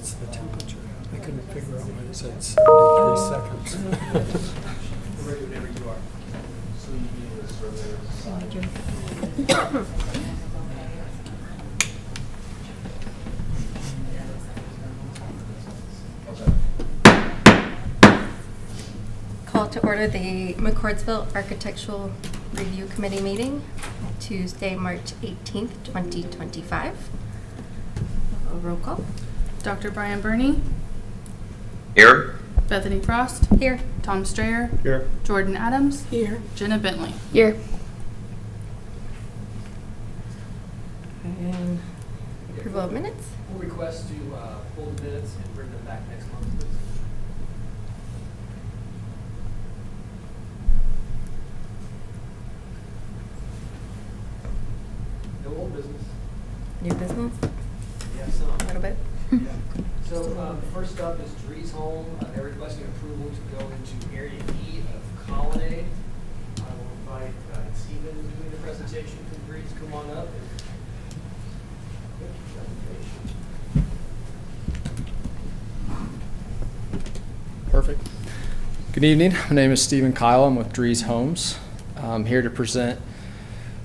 What's the temperature? I couldn't figure out why it said 73 seconds. Ready whenever you are. So you need a Call to order the McCordsville Architectural Review Committee meeting, Tuesday, March 18th, 2025. A roll call. Dr. Brian Burney. Here. Bethany Frost. Here. Tom Strayer. Here. Jordan Adams. Here. Jenna Bentley. Here. And approval of minutes. We'll request to pull the minutes and bring them back next month, please. No old business. New business. Yeah, some. A little bit. Yeah. So first up is Drees Home. They're requesting approval to go into Area E of Colonnade. I will invite Stephen doing the presentation from Drees. Come on up. Perfect. Good evening. My name is Stephen Kyle. I'm with Drees Homes. I'm here to present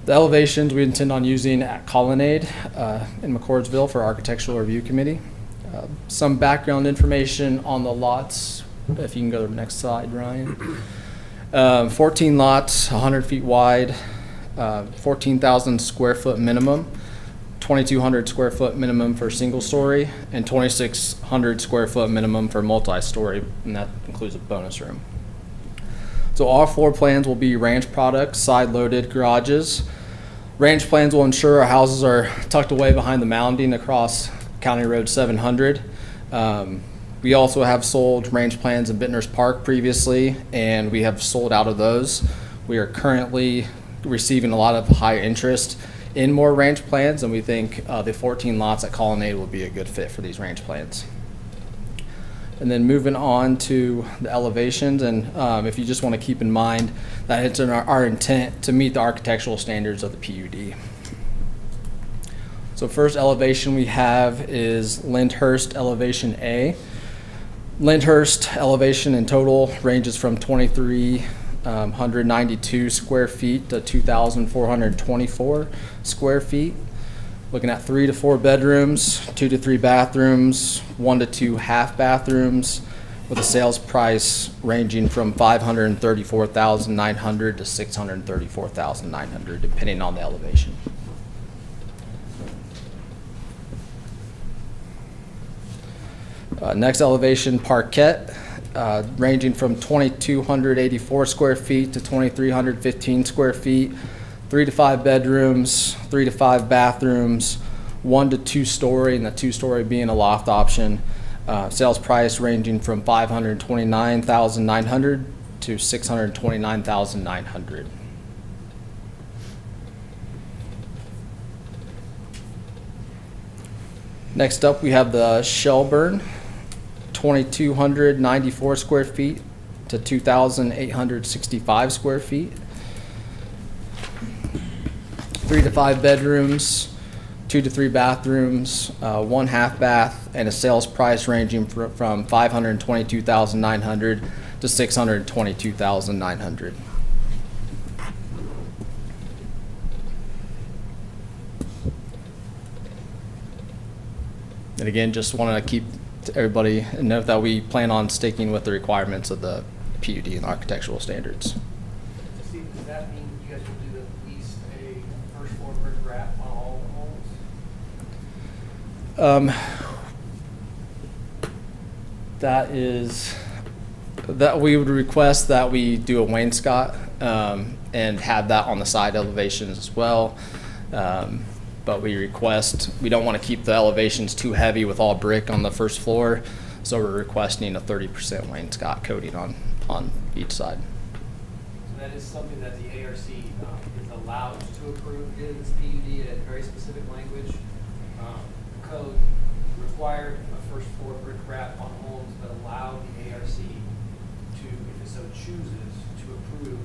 the elevations we intend on using at Colonnade in McCordsville for Architectural Review Committee. Some background information on the lots, if you can go to the next slide, Ryan. 14 lots, 100 feet wide, 14,000 square foot minimum, 2,200 square foot minimum for single story, and 2,600 square foot minimum for multi-story, and that includes a bonus room. So all floor plans will be ranch products, side-loaded garages. Ranch plans will ensure our houses are tucked away behind the mounding across County Road 700. We also have sold ranch plans in Bittner's Park previously, and we have sold out of those. We are currently receiving a lot of high interest in more ranch plans, and we think the 14 lots at Colonnade will be a good fit for these ranch plans. And then moving on to the elevations, and if you just want to keep in mind that it's in our intent to meet the architectural standards of the PUD. So first elevation we have is Lyndhurst Elevation A. Lyndhurst elevation in total ranges from 2,392 square feet to 2,424 square feet. Looking at 3 to 4 bedrooms, 2 to 3 bathrooms, 1 to 2 half bathrooms, with a sales price ranging from $534,900 to $634,900, depending on the elevation. Next elevation, Parquet, ranging from 2,284 square feet to 2,315 square feet, 3 to 5 bedrooms, 3 to 5 bathrooms, 1 to 2 story, and the 2 story being a loft option. Sales price ranging from $529,900 to $629,900. Next up, we have the Shelburne, 2,294 square feet to 2,865 square feet. 3 to 5 bedrooms, 2 to 3 bathrooms, 1 half bath, and a sales price ranging from $522,900 to $622,900. And again, just wanted to keep everybody note that we plan on sticking with the requirements of the PUD and architectural standards. Steve, does that mean you guys will do at least a first floor brick wrap on all the homes? That we would request that we do a wainscot and have that on the side elevations as well. But we don't want to keep the elevations too heavy with all brick on the first floor, so we're requesting a 30% wainscot coating on each side. So that is something that the ARC is allowed to approve in this PUD at very specific language. The code required a first floor brick wrap on homes, but allowed the ARC to, if it so chooses, to approve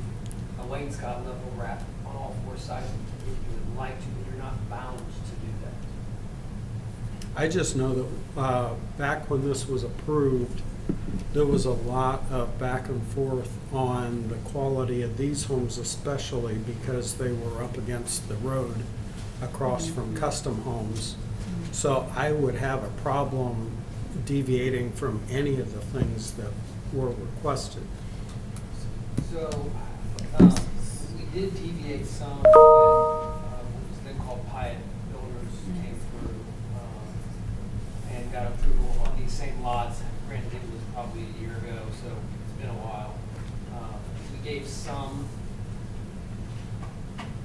a wainscot level wrap on all 4 sides if you would like to, but you're not bound to do that. I just know that back when this was approved, there was a lot of back and forth on the quality of these homes, especially because they were up against the road across from custom homes. So I would have a problem deviating from any of the things that were requested. So, we did deviate some when what was then called Pyatt Builders came through and got approval on these same lots. Granted, it was probably a year ago, so it's been a while. We gave some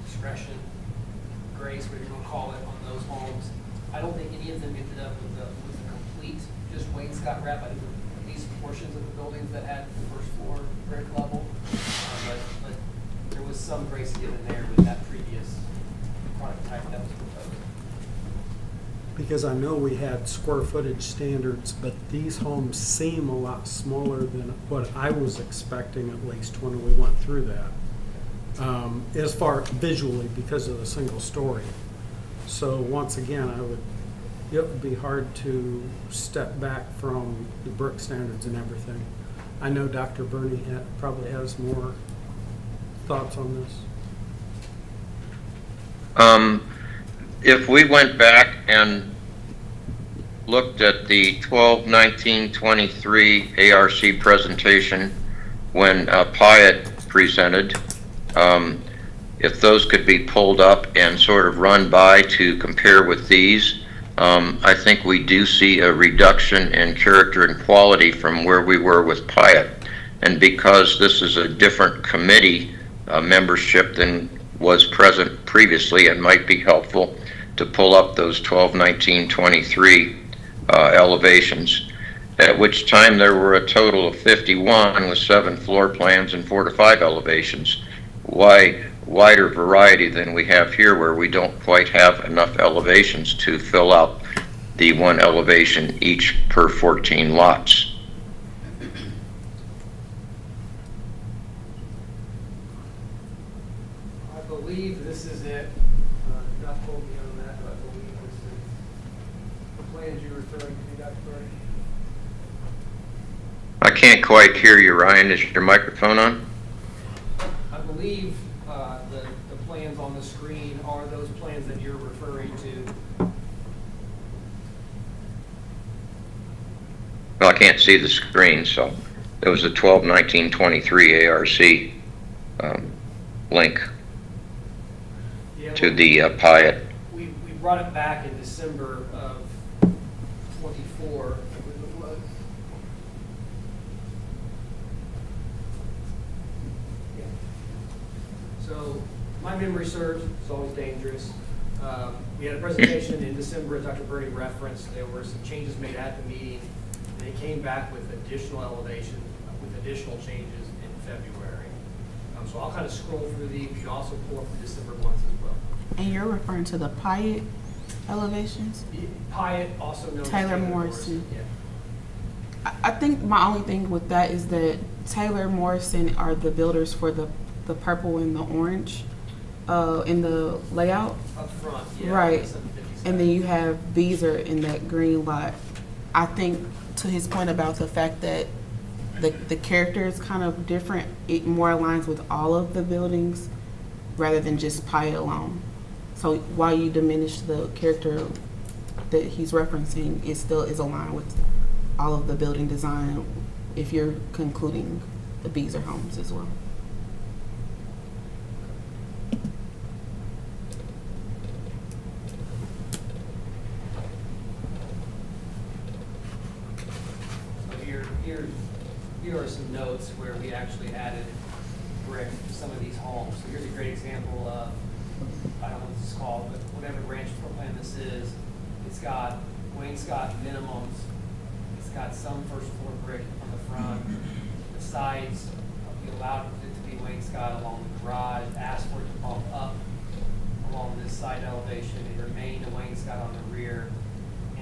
discretion, grace, whatever you want to call it, on those homes. I don't think any of them ended up with a complete, just wainscot wrap. I think at least portions of the buildings that had the first floor brick level. But there was some grace given there with that previous product type that was proposed. Because I know we had square footage standards, but these homes seem a lot smaller than what I was expecting, at least when we went through that. As far visually, because of the single story. So once again, it would be hard to step back from the brick standards and everything. I know Dr. Burney probably has more thoughts on this. If we went back and looked at the 12/19/23 ARC presentation when Pyatt presented, if those could be pulled up and sort of run by to compare with these, I think we do see a reduction in character and quality from where we were with Pyatt. And because this is a different committee membership than was present previously, it might be helpful to pull up those 12/19/23 elevations, at which time there were a total of 51 with 7 floor plans and 4 to 5 elevations. Wider variety than we have here, where we don't quite have enough elevations to fill out the 1 elevation each per 14 lots. I believe this is it. Not quote me on that, but I believe this is the plans you're referring to, Dr. Burke. I can't quite hear you, Ryan. Is your microphone on? I believe the plans on the screen are those plans that you're referring to. Well, I can't see the screen, so there was a 12/19/23 ARC link Yeah, to the Pyatt. we brought it back in December of 24. I believe it was. Yeah. So my memory serves, it's always dangerous. We had a presentation in December, as Dr. Birdie referenced. There were some changes made at the meeting, and they came back with additional elevation, with additional changes in February. So I'll kind of scroll through these. You can also pull up the December ones as well. And you're referring to the Pyatt elevations? Pyatt, also known as Taylor Morrison. Yeah. I think my only thing with that is that Taylor Morrison are the builders for the purple and the orange in the layout. Up front, yeah. Right. the 750 And then you have Beezer in that green lot. I think to his point about the fact that the character is kind of different, it more aligns with all of the buildings rather than just Pyatt alone. So while you diminish the character that he's referencing, it still is aligned with all of the building design if you're concluding the Beezer homes as well. So here are some notes where we actually added brick to some of these homes. So here's a great example of, I don't know what this is called, but whatever branch floor plan this is, it's got wainscot minimums. It's got some first floor brick on the front. The sides, we allowed it to be wainscot along the garage, asked for it to bump up along this side elevation. It remained a wainscot on the rear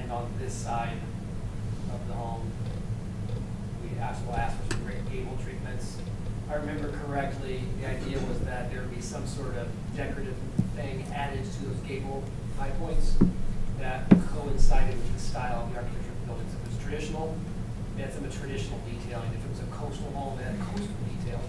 and on this side of the home. We'll ask for some great gable treatments. If I remember correctly, the idea was that there would be some sort of decorative thing added to those gable high points. that coincided with the style of the architecture of the buildings. If it was traditional, it had some traditional detailing. If it was a coastal home, it had coastal detailing.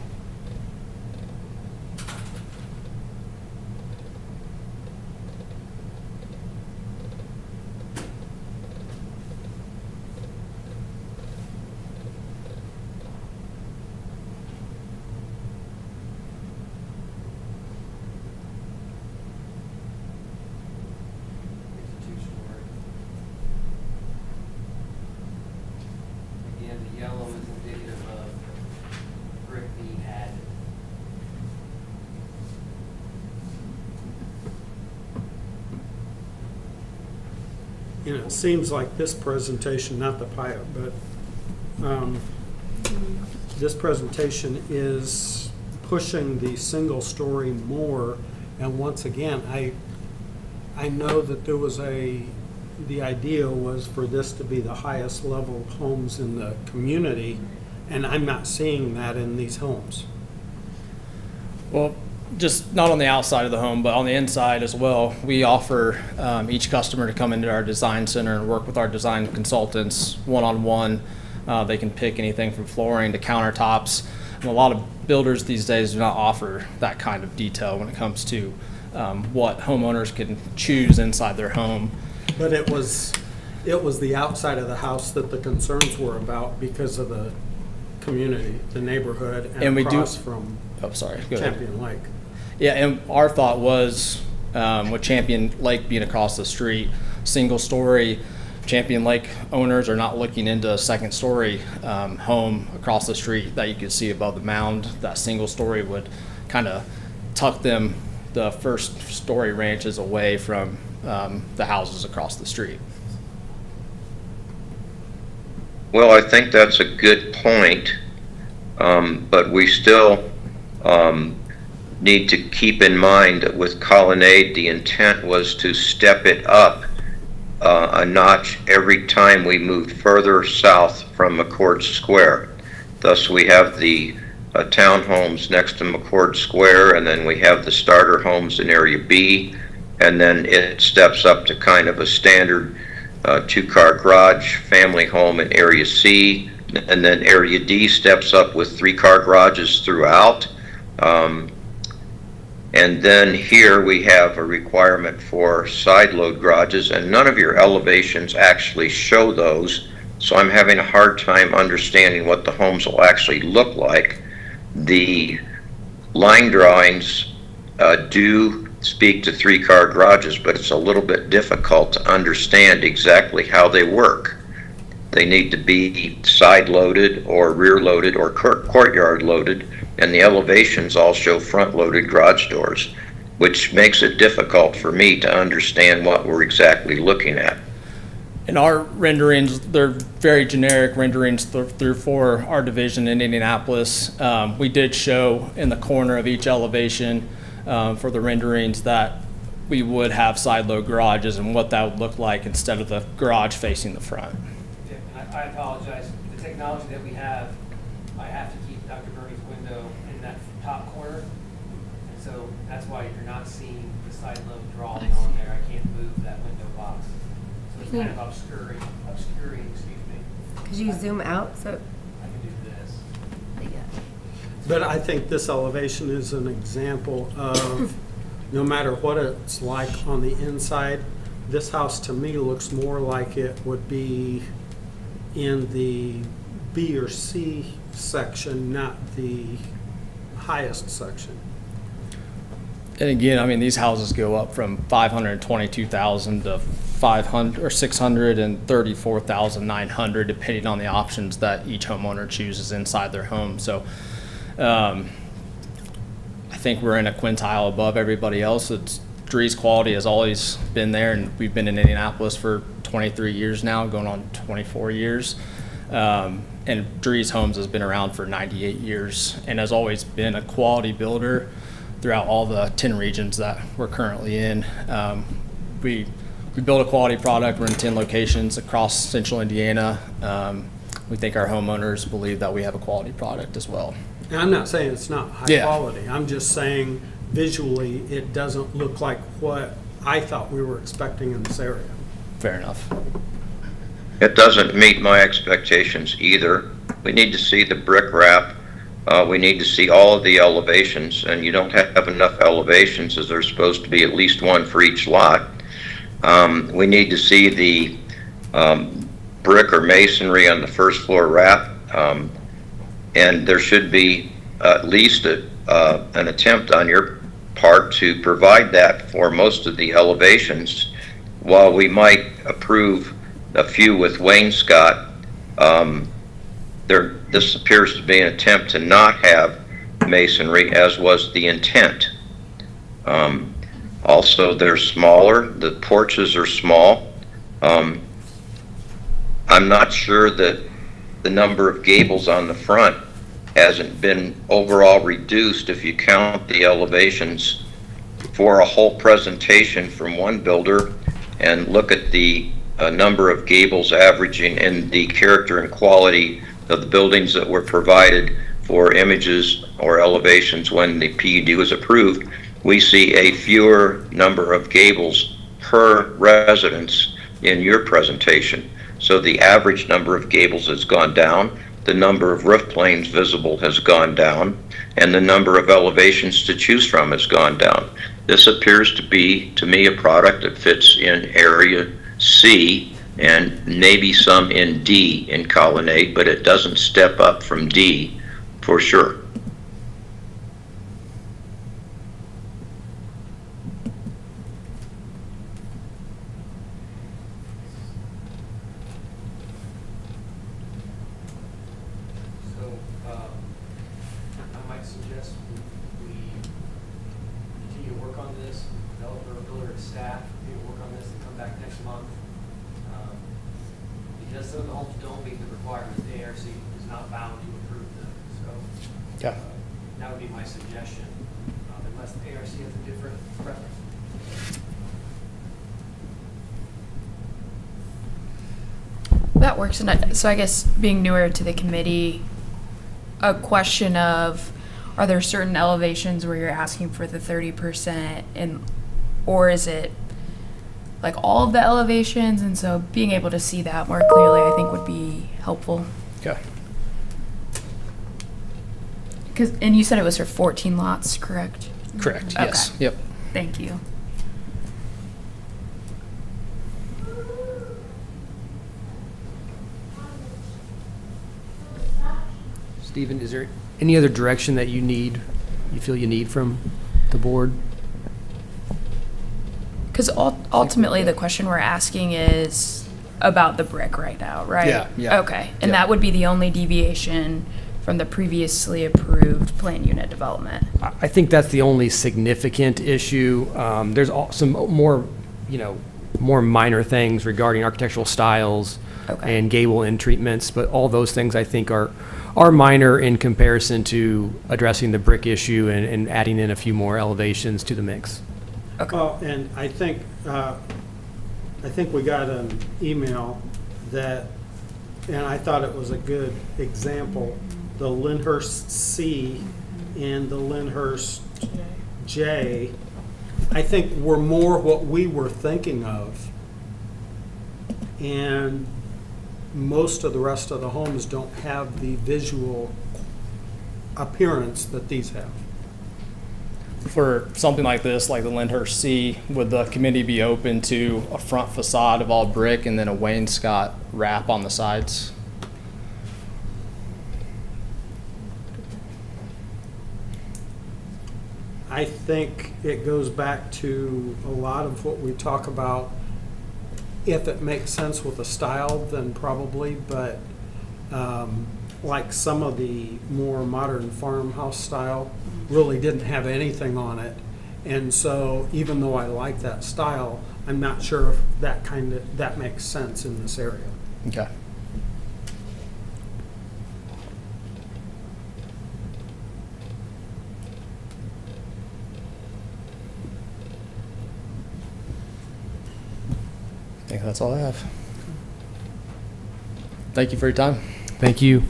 Two-story. Again, the yellow is indicative of brick being added. You know, it seems like this presentation, not the pilot, but this presentation is pushing the single story more. And once again, I know that there was the idea was for this to be the highest level of homes in the community, and I'm not seeing that in these homes. Well, just not on the outside of the home, but on the inside as well. We offer each customer to come into our design center and work with our design consultants one-on-one. They can pick anything from flooring to countertops. And a lot of builders these days do not offer that kind of detail when it comes to what homeowners can choose inside their home. But it was the outside of the house that the concerns were about because of the community, the neighborhood, and we do- across from Oh, sorry. Go ahead. Champion Lake. Yeah, and our thought was, with Champion Lake being across the street, single story, Champion Lake owners are not looking into a second story home across the street that you could see above the mound. That single story would kind of tuck them, the first story ranches, away from the houses across the street. Well, I think that's a good point, but we still need to keep in mind that with Colonnade, the intent was to step it up a notch every time we moved further south from McCords Square. Thus, we have the townhomes next to McCord Square, and then we have the starter homes in Area B, and then it steps up to kind of a standard two-car garage family home in Area C, and then Area D steps up with three-car garages throughout. And then here we have a requirement for side load garages, and none of your elevations actually show those, so I'm having a hard time understanding what the homes will actually look like. The line drawings do speak to three-car garages, but it's a little bit difficult to understand exactly how they work. They need to be side loaded or rear loaded or courtyard loaded, and the elevations all show front loaded garage doors, which makes it difficult for me to understand what we're exactly looking at. And our renderings, they're very generic renderings through for our division in Indianapolis. We did show in the corner of each elevation for the renderings that we would have side load garages and what that would look like instead of the garage facing the front. Yeah, and I apologize. The technology that we have, I have to keep Dr. Bernie's window in that top corner. And so that's why you're not seeing the side load drawing on there. I can't move that window box. So it's kind of obscuring, excuse me. Could you zoom out so? I can do this. But I think this elevation is an example of no matter what it's like on the inside, this house to me looks more like it would be in the B or C section, not the highest section. And again, I mean, these houses go up from 522,000 to 500 or 634,900, depending on the options that each homeowner chooses inside their home. So, I think we're in a quintile above everybody else. Drees quality has always been there, and we've been in Indianapolis for 23 years now, going on 24 years. And Drees Homes has been around for 98 years and has always been a quality builder throughout all the 10 regions that we're currently in. We build a quality product. We're in 10 locations across central Indiana. We think our homeowners believe that we have a quality product as well. And I'm not saying it's not high Yeah. quality. I'm just saying visually it doesn't look like what I thought we were expecting in this area. Fair enough. It doesn't meet my expectations either. We need to see the brick wrap. We need to see all of the elevations, and you don't have enough elevations, as there's supposed to be at least one for each lot. We need to see the brick or masonry on the first floor wrap, and there should be at least an attempt on your part to provide that for most of the elevations. While we might approve a few with wainscot, this appears to be an attempt to not have masonry, as was the intent. Also, they're smaller. The porches are small. I'm not sure that the number of gables on the front hasn't been overall reduced if you count the elevations for a whole presentation from one builder and look at the number of gables averaging in the character and quality of the buildings that were provided for images or elevations when the PUD was approved. We see a fewer number of gables per residence in your presentation. So the average number of gables has gone down, the number of roof planes visible has gone down, and the number of elevations to choose from has gone down. This appears to be, to me, a product that fits in area C and maybe some in D in colonnade, but it doesn't step up from D for sure. So, I might suggest we continue to work on this, developer, builder, and staff, continue to work on this and come back next month. Because some of the homes don't meet the requirements, the ARC is not bound to approve them, so. Okay. That would be my suggestion, unless the ARC has a different preference. That works. And so I guess being newer to the committee, a question of, are there certain elevations where you're asking for the 30% or is it like all of the elevations? And so being able to see that more clearly, I think would be helpful. Okay. And you said it was for 14 lots, correct? Correct. Okay. Yes. Yep. Thank you. Stephen, is there any other direction that you feel you need from the board? Because ultimately the question we're asking is about the brick right now, right? Yeah, yeah. Okay, and Yeah. that would be the only deviation from the previously approved plan unit development. I think that's the only significant issue. There's some more, more minor things regarding architectural styles Okay. and gable end treatments, but all those things I think are minor in comparison to addressing the brick issue and adding in a few more elevations to the mix. Okay. Well, and I think we got an email that, and I thought it was a good example, the Lyndhurst C and the Lyndhurst J, I think were more what we were thinking of. And most of the rest of the homes don't have the visual appearance that these have. For something like this, like the Lyndhurst C, would the committee be open to a front facade of all brick and then a wainscot wrap on the sides? I think it goes back to a lot of what we talk about. If it makes sense with the style, then probably, but like some of the more modern farmhouse style really didn't have anything on it. And so even though I like that style, I'm not sure if that makes sense in this area. Okay. I think that's all I have. Thank you for your time. Thank you.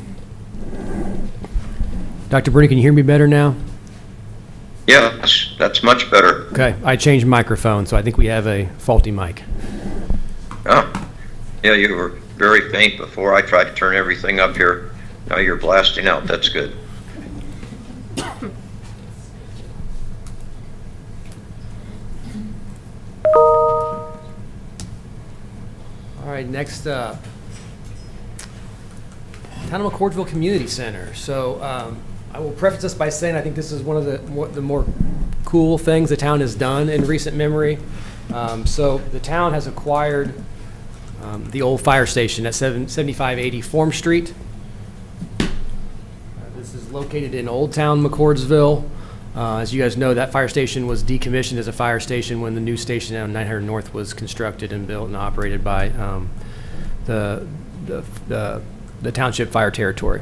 Dr. Bruni, can you hear me better now? Yes, that's much better. Okay, I changed microphone, so I think we have a faulty mic. Oh, yeah, you were very faint before. I tried to turn everything up here. Now you're blasting out. That's good. All right, next up, Town of McCordsville Community Center. So I will preface this by saying I think this is one of the more cool things the town has done in recent memory. So the town has acquired the old fire station at 7580 Form Street. This is located in Old Town McCordsville. As you guys know, that fire station was decommissioned as a fire station when the new station on 900 North was constructed and built and operated by the Township Fire Territory.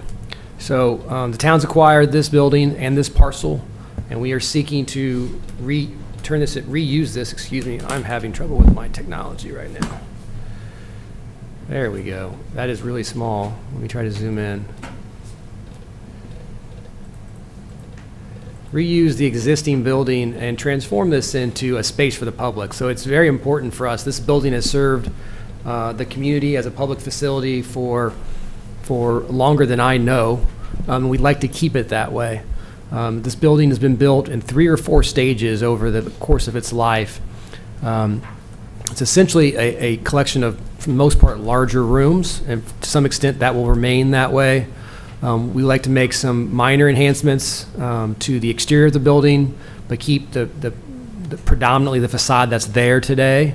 So the town's acquired this building and this parcel, and we are seeking to reuse this. Excuse me, I'm having trouble with my technology right now. There we go. That is really small. Let me try to zoom in. Reuse the existing building and transform this into a space for the public. So it's very important for us. This building has served the community as a public facility for longer than I know. We'd like to keep it that way. This building has been built in 3 or 4 stages over the course of its life. It's essentially a collection of, for the most part, larger rooms, and to some extent that will remain that way. We like to make some minor enhancements to the exterior of the building, but keep the predominantly the facade that's there today.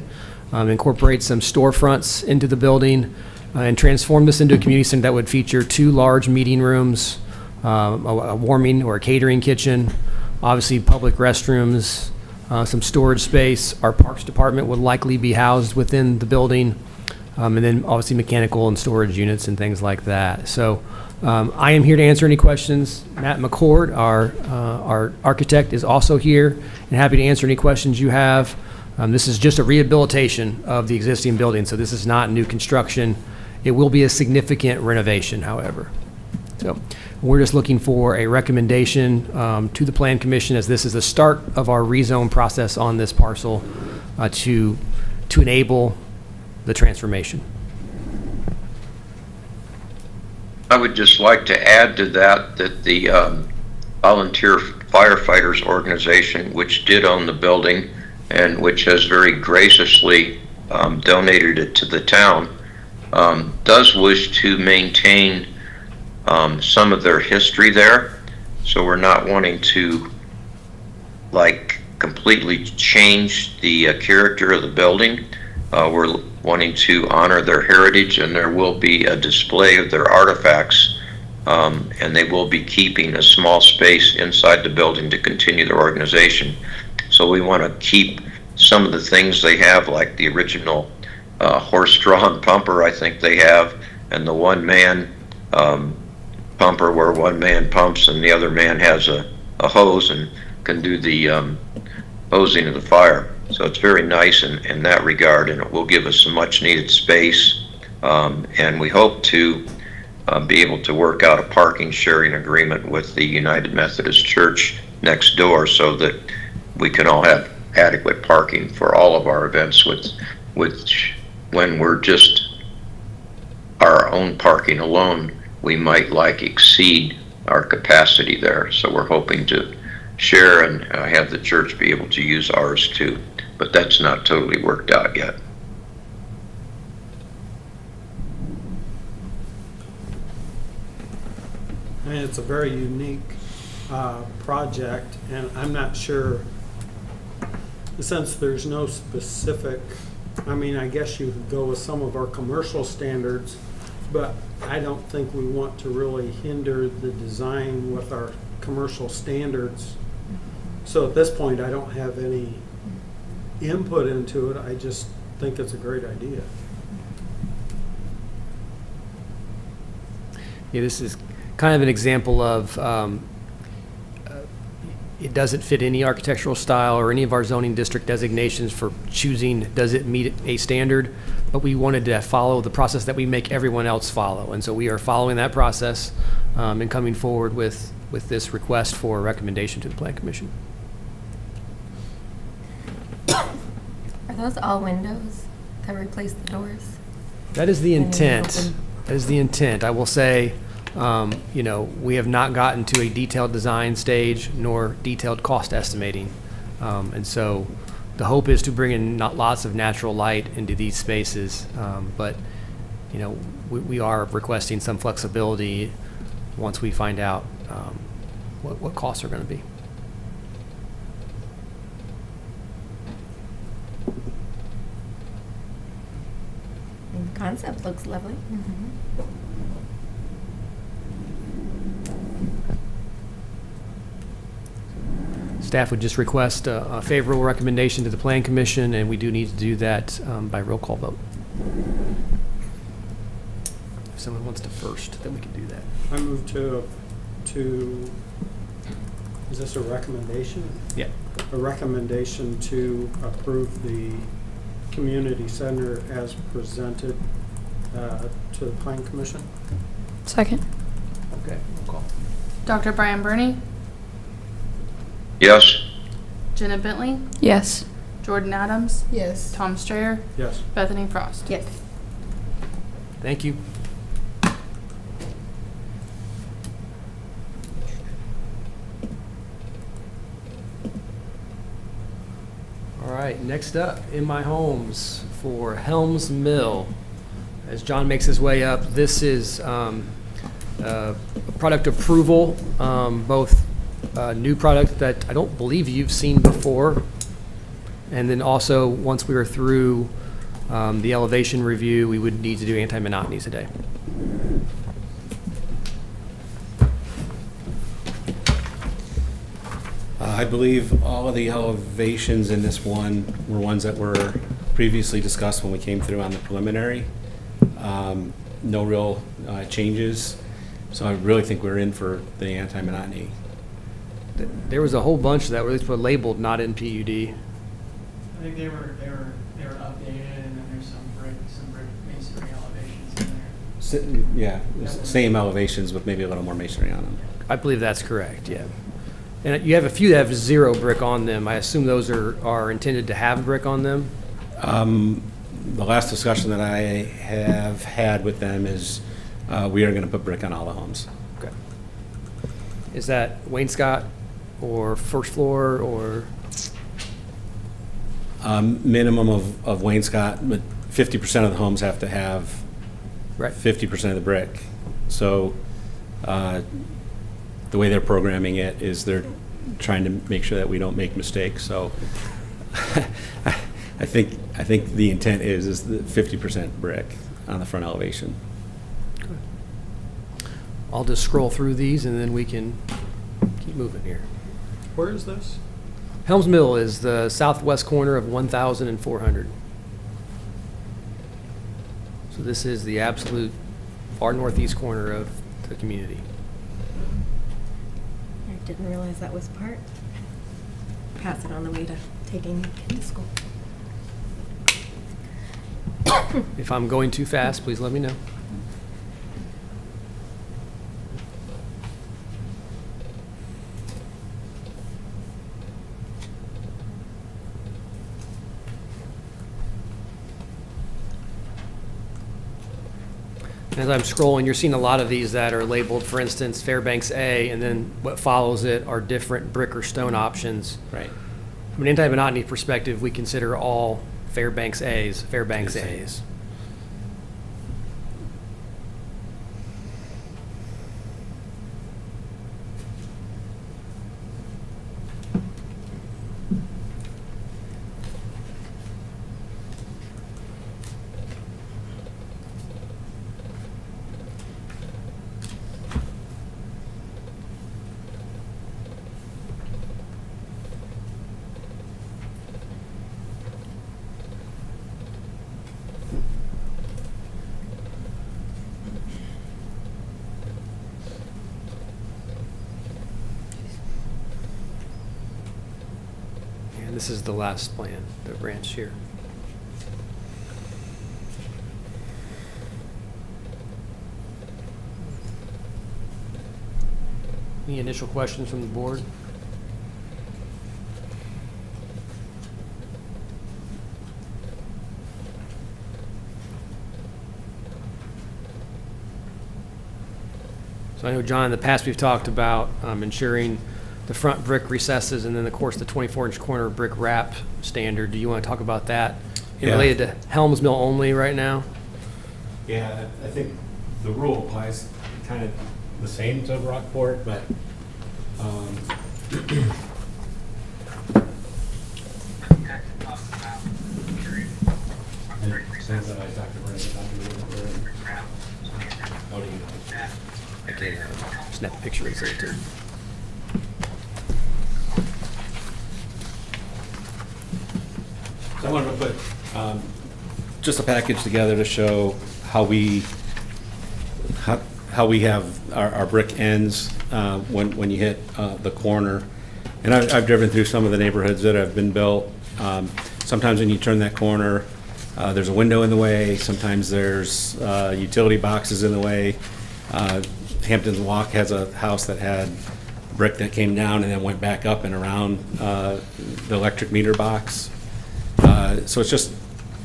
Incorporate some storefronts into the building, and transform this into a community center that would feature 2 large meeting rooms, a warming or a catering kitchen, obviously public restrooms, some storage space. Our parks department would likely be housed within the building, and then obviously mechanical and storage units and things like that. So I am here to answer any questions. Matt McCord, our architect, is also here and happy to answer any questions you have. This is just a rehabilitation of the existing building, so this is not new construction. It will be a significant renovation, however. So we're just looking for a recommendation to the Plan Commission, as this is the start of our rezone process on this parcel to enable the transformation. I would just like to add to that the Volunteer Firefighters Organization, which did own the building and which has very graciously donated it to the town, does wish to maintain some of their history there. So we're not wanting to completely change the character of the building. We're wanting to honor their heritage, and there will be a display of their artifacts, and they will be keeping a small space inside the building to continue their organization. So we want to keep some of the things they have, like the original horse-drawn pumper I think they have, and the one-man pumper where one man pumps and the other man has a hose and can do the hosing of the fire. So it's very nice in that regard, and it will give us some much needed space, and we hope to be able to work out a parking sharing agreement with the United Methodist Church next door so that we can all have adequate parking for all of our events, which when we're just our own parking alone, we might exceed our capacity there. So we're hoping to share and have the church be able to use ours too, but that's not totally worked out yet. I mean, it's a very unique project, and I'm not sure, since there's no specific, I mean, I guess you could go with some of our commercial standards, but I don't think we want to really hinder the design with our commercial standards. So at this point, I don't have any input into it. I just think it's a great idea. Yeah, this is kind of an example of it doesn't fit any architectural style or any of our zoning district designations for choosing, does it meet a standard? But we wanted to follow the process that we make everyone else follow. And so we are following that process and coming forward with this request for a recommendation to the Plan Commission. Are those all windows to replace the doors. That is the And then intent. open. That is the intent. I will say, we have not gotten to a detailed design stage nor detailed cost estimating. And so the hope is to bring in lots of natural light into these spaces. But, we are requesting some flexibility once we find out what costs are going to be. And the concept looks lovely. Staff would just request a favorable recommendation to the Plan Commission, and we do need to do that by roll call vote. If someone wants to first, then we can do that. I move to, is this a recommendation? Yeah. A recommendation to approve the community center as presented to the Plan Commission. Second. Okay, roll call. Dr. Brian Burney, Yes? Jenna Bentley, Yes. Jordan Adams, Yes. Tom Strayer, Yes. Bethany Frost. Yes. Thank you. All right, next up, In My Homes for Helms Mill. As John makes his way up, this is a product approval, both a new product that I don't believe you've seen before, and then also, once we are through the elevation review, we would need to do anti-monotony today. I believe all of the elevations in this one were ones that were previously discussed when we came through on the preliminary. No real changes, so I really think we're in for the anti-monotony. There was a whole bunch that were labeled not in PUD. I think they were updated, and then there's some brick masonry elevations in there. Yeah, same elevations with maybe a little more masonry on them. I believe that's correct, yeah. And you have a few that have 0 brick on them. I assume those are intended to have brick on them? The last discussion that I have had with them is we are going to put brick on all the homes. Okay. Is that wainscot or first floor or? Minimum of wainscot, but 50% of the homes have to have Right. 50% of the brick. So the way they're programming it is they're trying to make sure that we don't make mistakes. So I think the intent is the 50% brick on the front elevation. I'll just scroll through these and then we can keep moving here. Where is this? Helms Mill is the southwest corner of 1,000 and 400. So this is the absolute far northeast corner of the community. I didn't realize that was part. Pass it on the way to taking kids to school. If I'm going too fast, please let me know. As I'm scrolling, you're seeing a lot of these that are labeled, for instance, Fairbanks A, and then what follows it are different brick or stone options. Right. From an anti-monotony perspective, we consider all Fairbanks A's Fairbanks Yes. A's. And this is the last plan, the ranch here. Any initial questions from the board? So I know, John, in the past, we've talked about ensuring the front brick recesses and then, of course, the 24-inch corner brick wrap standard. Do you want to talk about that? Yeah. Related to Helms Mill only right now? Yeah, I think the rule applies kind of the same to Rockport, but I can snap a picture and send it to you. So I wanted to put just a package together to show how we have our brick ends when you hit the corner. And I've driven through some of the neighborhoods that have been built. Sometimes when you turn that corner, there's a window in the way. Sometimes there's utility boxes in the way. Hampton's Walk has a house that had brick that came down and then went back up and around the electric meter box. So it just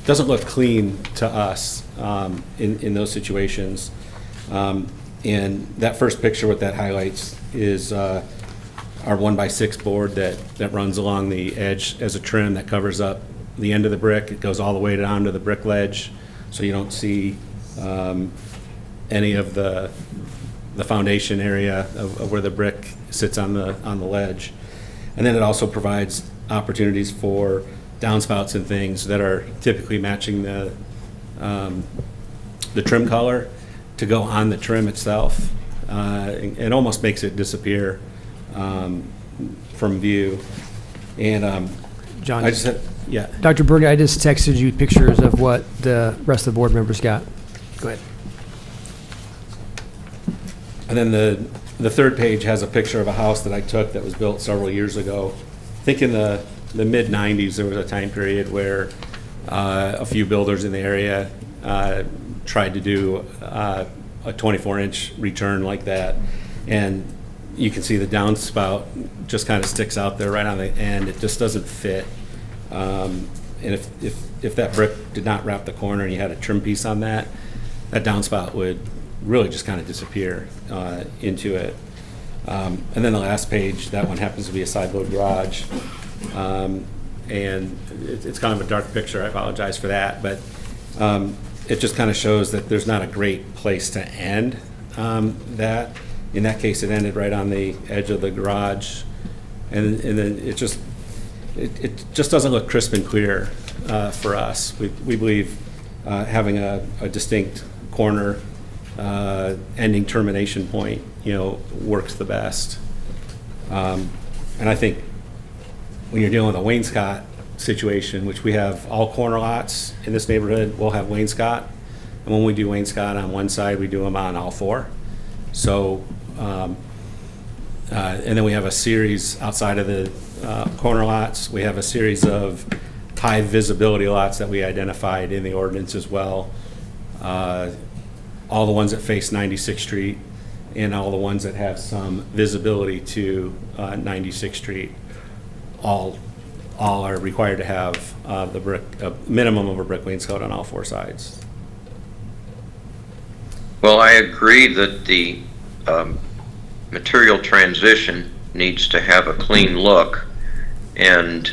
doesn't look clean to us in those situations. And that first picture, what that highlights is our 1x6 board that runs along the edge as a trim that covers up the end of the brick. It goes all the way down to the brick ledge, so you don't see any of the foundation area of where the brick sits on the ledge. And then it also provides opportunities for downspouts and things that are typically matching the trim color to go on the trim itself. It almost makes it disappear from view. And John, I just had, yeah. Dr. Burney, I just texted you pictures of what the rest of the board members got. Go ahead. And then the third page has a picture of a house that I took that was built several years ago. I think in the mid-90s, there was a time period where a few builders in the area tried to do a 24-inch return like that. And you can see the downspout just kind of sticks out there right on the end. It just doesn't fit. And if that brick did not wrap the corner and you had a trim piece on that, that downspout would really just kind of disappear into it. And then the last page, that one happens to be a side load garage. And it's kind of a dark picture, I apologize for that, but it just kind of shows that there's not a great place to end that. In that case, it ended right on the edge of the garage, and then it just doesn't look crisp and clear for us. We believe having a distinct corner ending termination point, works the best. And I think when you're dealing with a wainscot situation, which we have all corner lots in this neighborhood, we'll have wainscot. And when we do wainscot on one side, we do them on all four. So, and then we have a series outside of the corner lots. We have a series of high visibility lots that we identified in the ordinance as well. All the ones that face 96th Street and all the ones that have some visibility to 96th Street, all are required to have the brick, a minimum of a brick wainscot on all four sides. Well, I agree that the material transition needs to have a clean look, and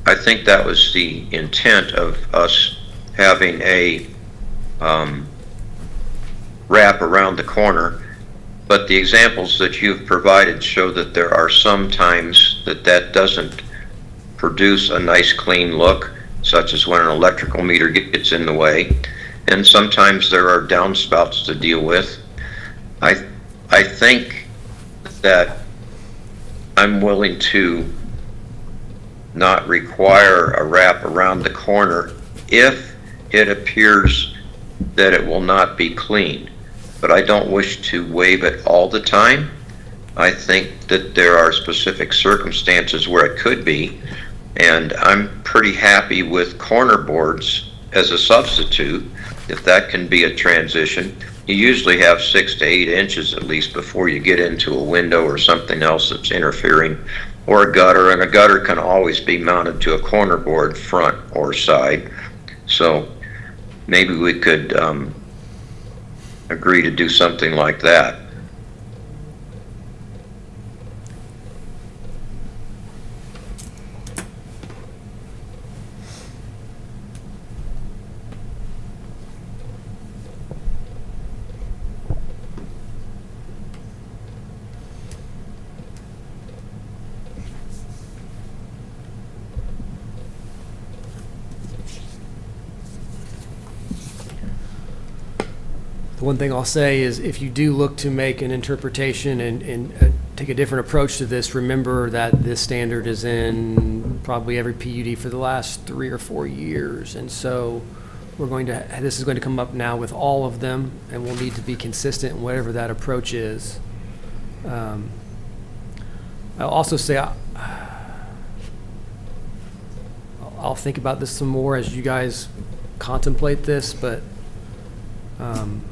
I think that was the intent of us having a wrap around the corner. But the examples that you've provided show that there are some times that doesn't produce a nice clean look, such as when an electrical meter gets in the way, and sometimes there are downspouts to deal with. I think that I'm willing to not require a wrap around the corner if it appears that it will not be clean. But I don't wish to waive it all the time. I think that there are specific circumstances where it could be, and I'm pretty happy with corner boards as a substitute, if that can be a transition. You usually have 6 to 8 inches at least before you get into a window or something else that's interfering, or a gutter, and a gutter can always be mounted to a corner board, front or side. So maybe we could agree to do something like that. one thing I'll say is if you do look to make an interpretation and take a different approach to this, remember that this standard is in probably every PUD for the last 3 or 4 years. And so this is going to come up now with all of them, and we'll need to be consistent in whatever that approach is. I'll also say I'll think about this some more as you guys contemplate this, but I'm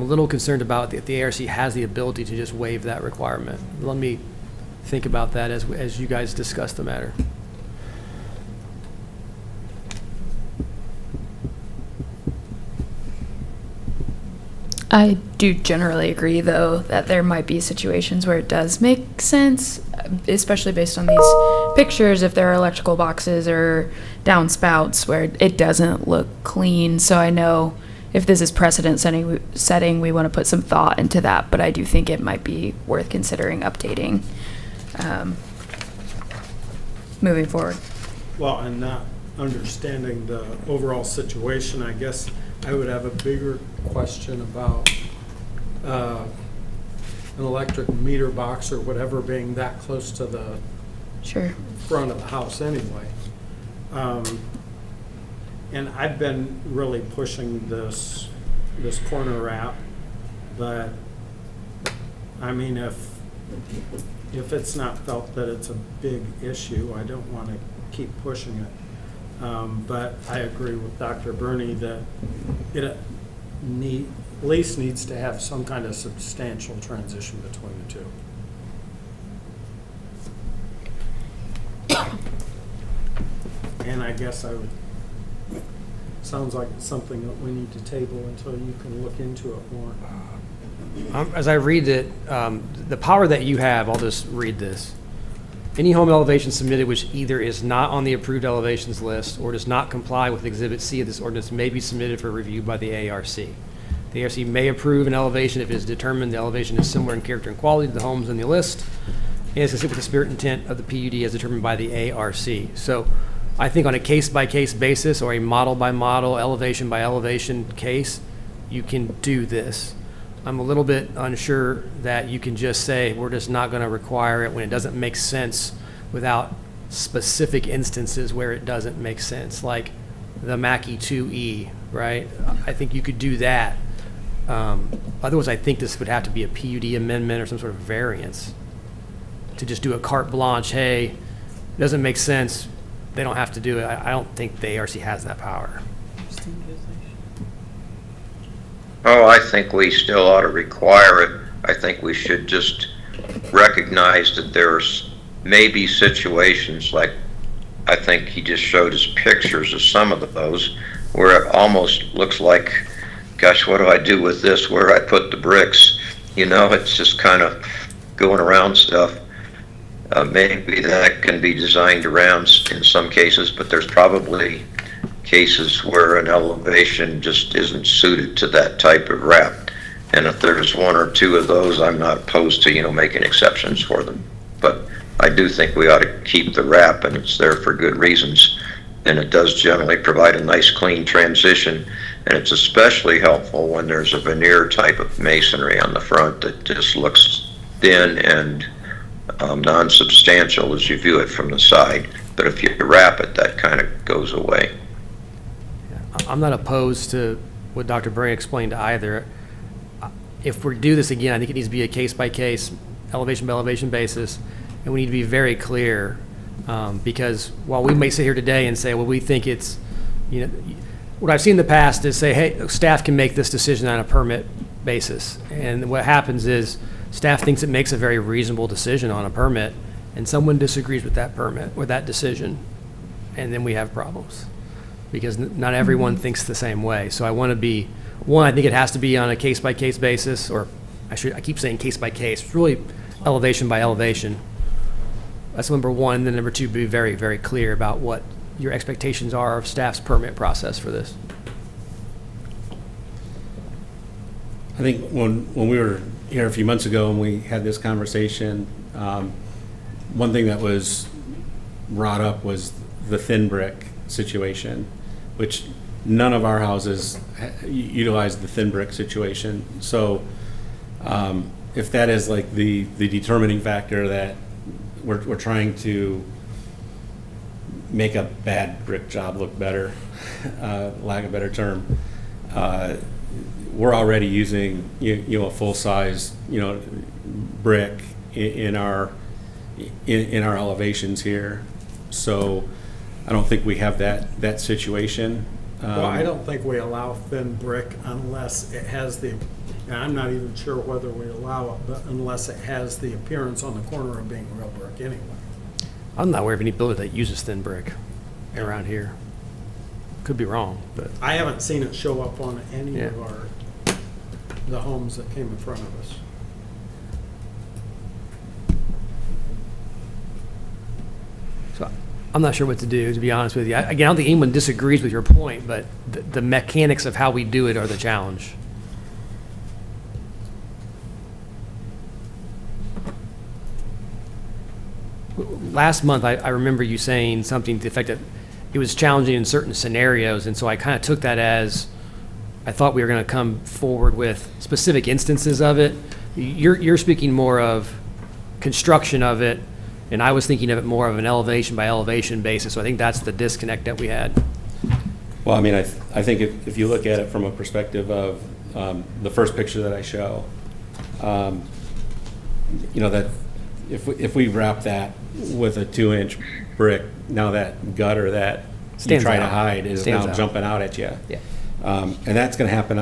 a little concerned about if the ARC has the ability to just waive that requirement. Let me think about that as you guys discuss the matter. I do generally agree, though, that there might be situations where it does make sense, especially based on these pictures, if there are electrical boxes or downspouts where it doesn't look clean. So I know if this is precedent setting, we want to put some thought into that, but I do think it might be worth considering updating moving forward. Well, and not understanding the overall situation, I guess I would have a bigger question about an electric meter box or whatever being that close to the Sure. front of the house anyway. And I've been really pushing this corner wrap, but I mean, if it's not felt that it's a big issue, I don't want to keep pushing it. But I agree with Dr. Burney that it at least needs to have some kind of substantial transition between the two. And I guess sounds like something that we need to table until you can look into it more. As I read it, the power that you have, I'll just read this. Any home elevation submitted which either is not on the approved elevations list or does not comply with Exhibit C of this ordinance may be submitted for review by the ARC. The ARC may approve an elevation if it is determined the elevation is similar in character and quality to the homes in the list and is consistent with the spirit and intent of the PUD as determined by the ARC. So I think on a case-by-case basis or a model-by-model, elevation-by-elevation case, you can do this. I'm a little bit unsure that you can just say, we're just not going to require it when it doesn't make sense without specific instances where it doesn't make sense, like the Mackey 2E, right? I think you could do that. Otherwise, I think this would have to be a PUD amendment or some sort of variance to just do a carte blanche, hey, it doesn't make sense, they don't have to do it. I don't think the ARC has that power. Oh, I think we still ought to require it. I think we should just recognize that there's maybe situations like, I think he just showed us pictures of some of those where it almost looks like, gosh, what do I do with this? Where do I put the bricks? You know, it's just kind of going around stuff. Maybe that can be designed around in some cases, but there's probably cases where an elevation just isn't suited to that type of wrap. And if there's one or two of those, I'm not opposed to, making exceptions for them. But I do think we ought to keep the wrap, and it's there for good reasons. And it does generally provide a nice clean transition. And it's especially helpful when there's a veneer type of masonry on the front that just looks thin and non-substantial as you view it from the side. But if you wrap it, that kind of goes away. I'm not opposed to what Dr. Bray explained either. If we do this again, I think it needs to be a case-by-case, elevation-by-elevation basis, and we need to be very clear, because while we may sit here today and say, well, we think it's, what I've seen in the past is say, hey, staff can make this decision on a permit basis, and what happens is staff thinks it makes a very reasonable decision on a permit, and someone disagrees with that permit or that decision, and then we have problems. Because not everyone thinks the same way. So I want to be, one, I think it has to be on a case-by-case basis, or I keep saying case-by-case, it's really elevation by elevation. That's number one. And then number two, be very, very clear about what your expectations are of staff's permit process for this. I think when we were here a few months ago and we had this conversation, one thing that was brought up was the thin brick situation, which none of our houses utilize the thin brick situation. So if that is like the determining factor that we're trying to make a bad brick job look better, lack of a better term, we're already using a full size brick in our elevations here. So I don't think we have that situation. Well, I don't think we allow thin brick unless it has the, and I'm not even sure whether we allow it, but unless it has the appearance on the corner of being real brick anyway. I'm not aware of any builder that uses thin brick around here. Could be wrong, but I haven't seen it show up on any Yeah. of the homes that came in front of us. so I'm not sure what to do, to be honest with you. Again, I don't think anyone disagrees with your point, but the mechanics of how we do it are the challenge. Last month, I remember you saying something to the effect that it was challenging in certain scenarios, and so I kind of took that as I thought we were going to come forward with specific instances of it. You're speaking more of construction of it, and I was thinking of it more of an elevation by elevation basis, so I think that's the disconnect that we had. Well, I mean, I think if you look at it from a perspective of the first picture that I show, that if we wrap that with a 2-inch brick, now that gutter that you Stands try to out. hide is Stands now out. jumping out at you. Yeah. And that's going to happen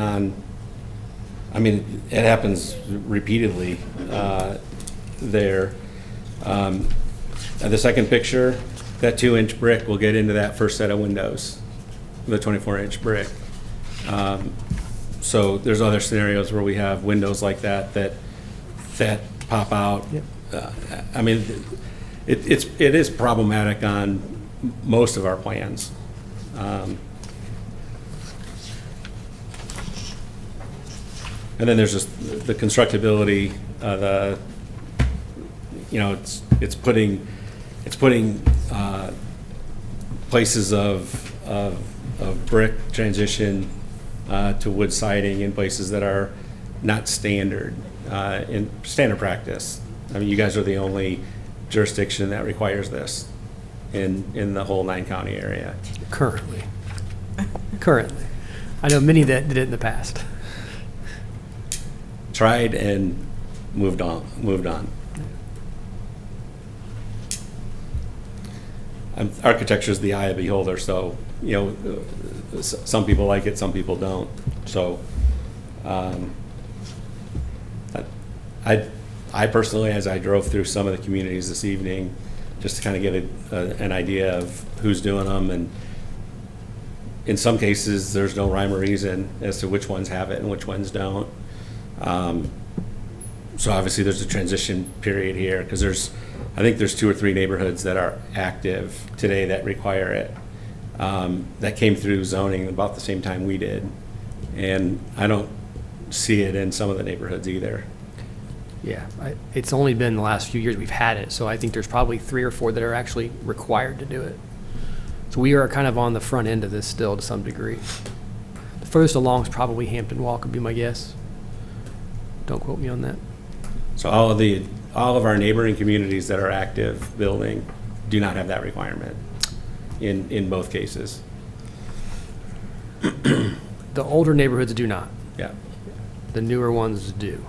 it happens repeatedly there. The second picture, that 2-inch brick will get into that first set of windows, the 24-inch brick. So there's other scenarios where we have windows like that pop out. Yep. It is problematic on most of our plans. And then there's just the constructability, it's putting places of brick transition to wood siding in places that are not standard, in standard practice. I mean, you guys are the only jurisdiction that requires this in the whole 9-county area. Currently. I know many that did it in the past. Tried and moved on. Architecture is the eye of the beholder, so, some people like it, some people don't. So, I personally, as I drove through some of the communities this evening, just to kind of get an idea of who's doing them, and in some cases, there's no rhyme or reason as to which ones have it and which ones don't. So obviously, there's a transition period here, because I think there's 2 or 3 neighborhoods that are active today that require it, that came through zoning about the same time we did. And I don't see it in some of the neighborhoods either. Yeah, it's only been the last few years we've had it, so I think there's probably 3 or 4 that are actually required to do it. So we are kind of on the front end of this still to some degree. The furthest along is probably Hampton Walk, would be my guess. Don't quote me on that. So all of our neighboring communities that are active building do not have that requirement in both cases. The older neighborhoods do not. Yeah. The newer ones do.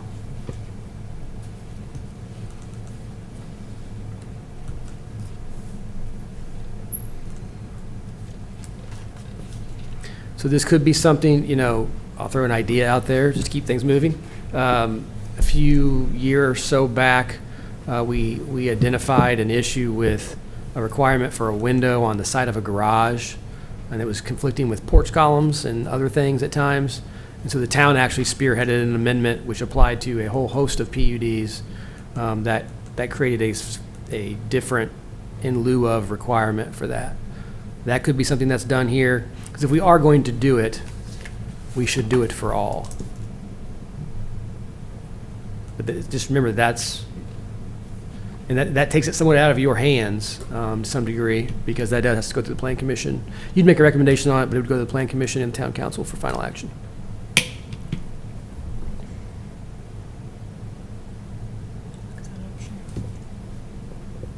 So this could be something, I'll throw an idea out there, just to keep things moving. A few years or so back, we identified an issue with a requirement for a window on the side of a garage, and it was conflicting with porch columns and other things at times. And so the town actually spearheaded an amendment which applied to a whole host of PUDs that created a different in lieu of requirement for that. That could be something that's done here, because if we are going to do it, we should do it for all. But just remember, And that takes it somewhat out of your hands to some degree, because that has to go through the plan commission. You'd make a recommendation on it, but it would go to the plan commission and town council for final action.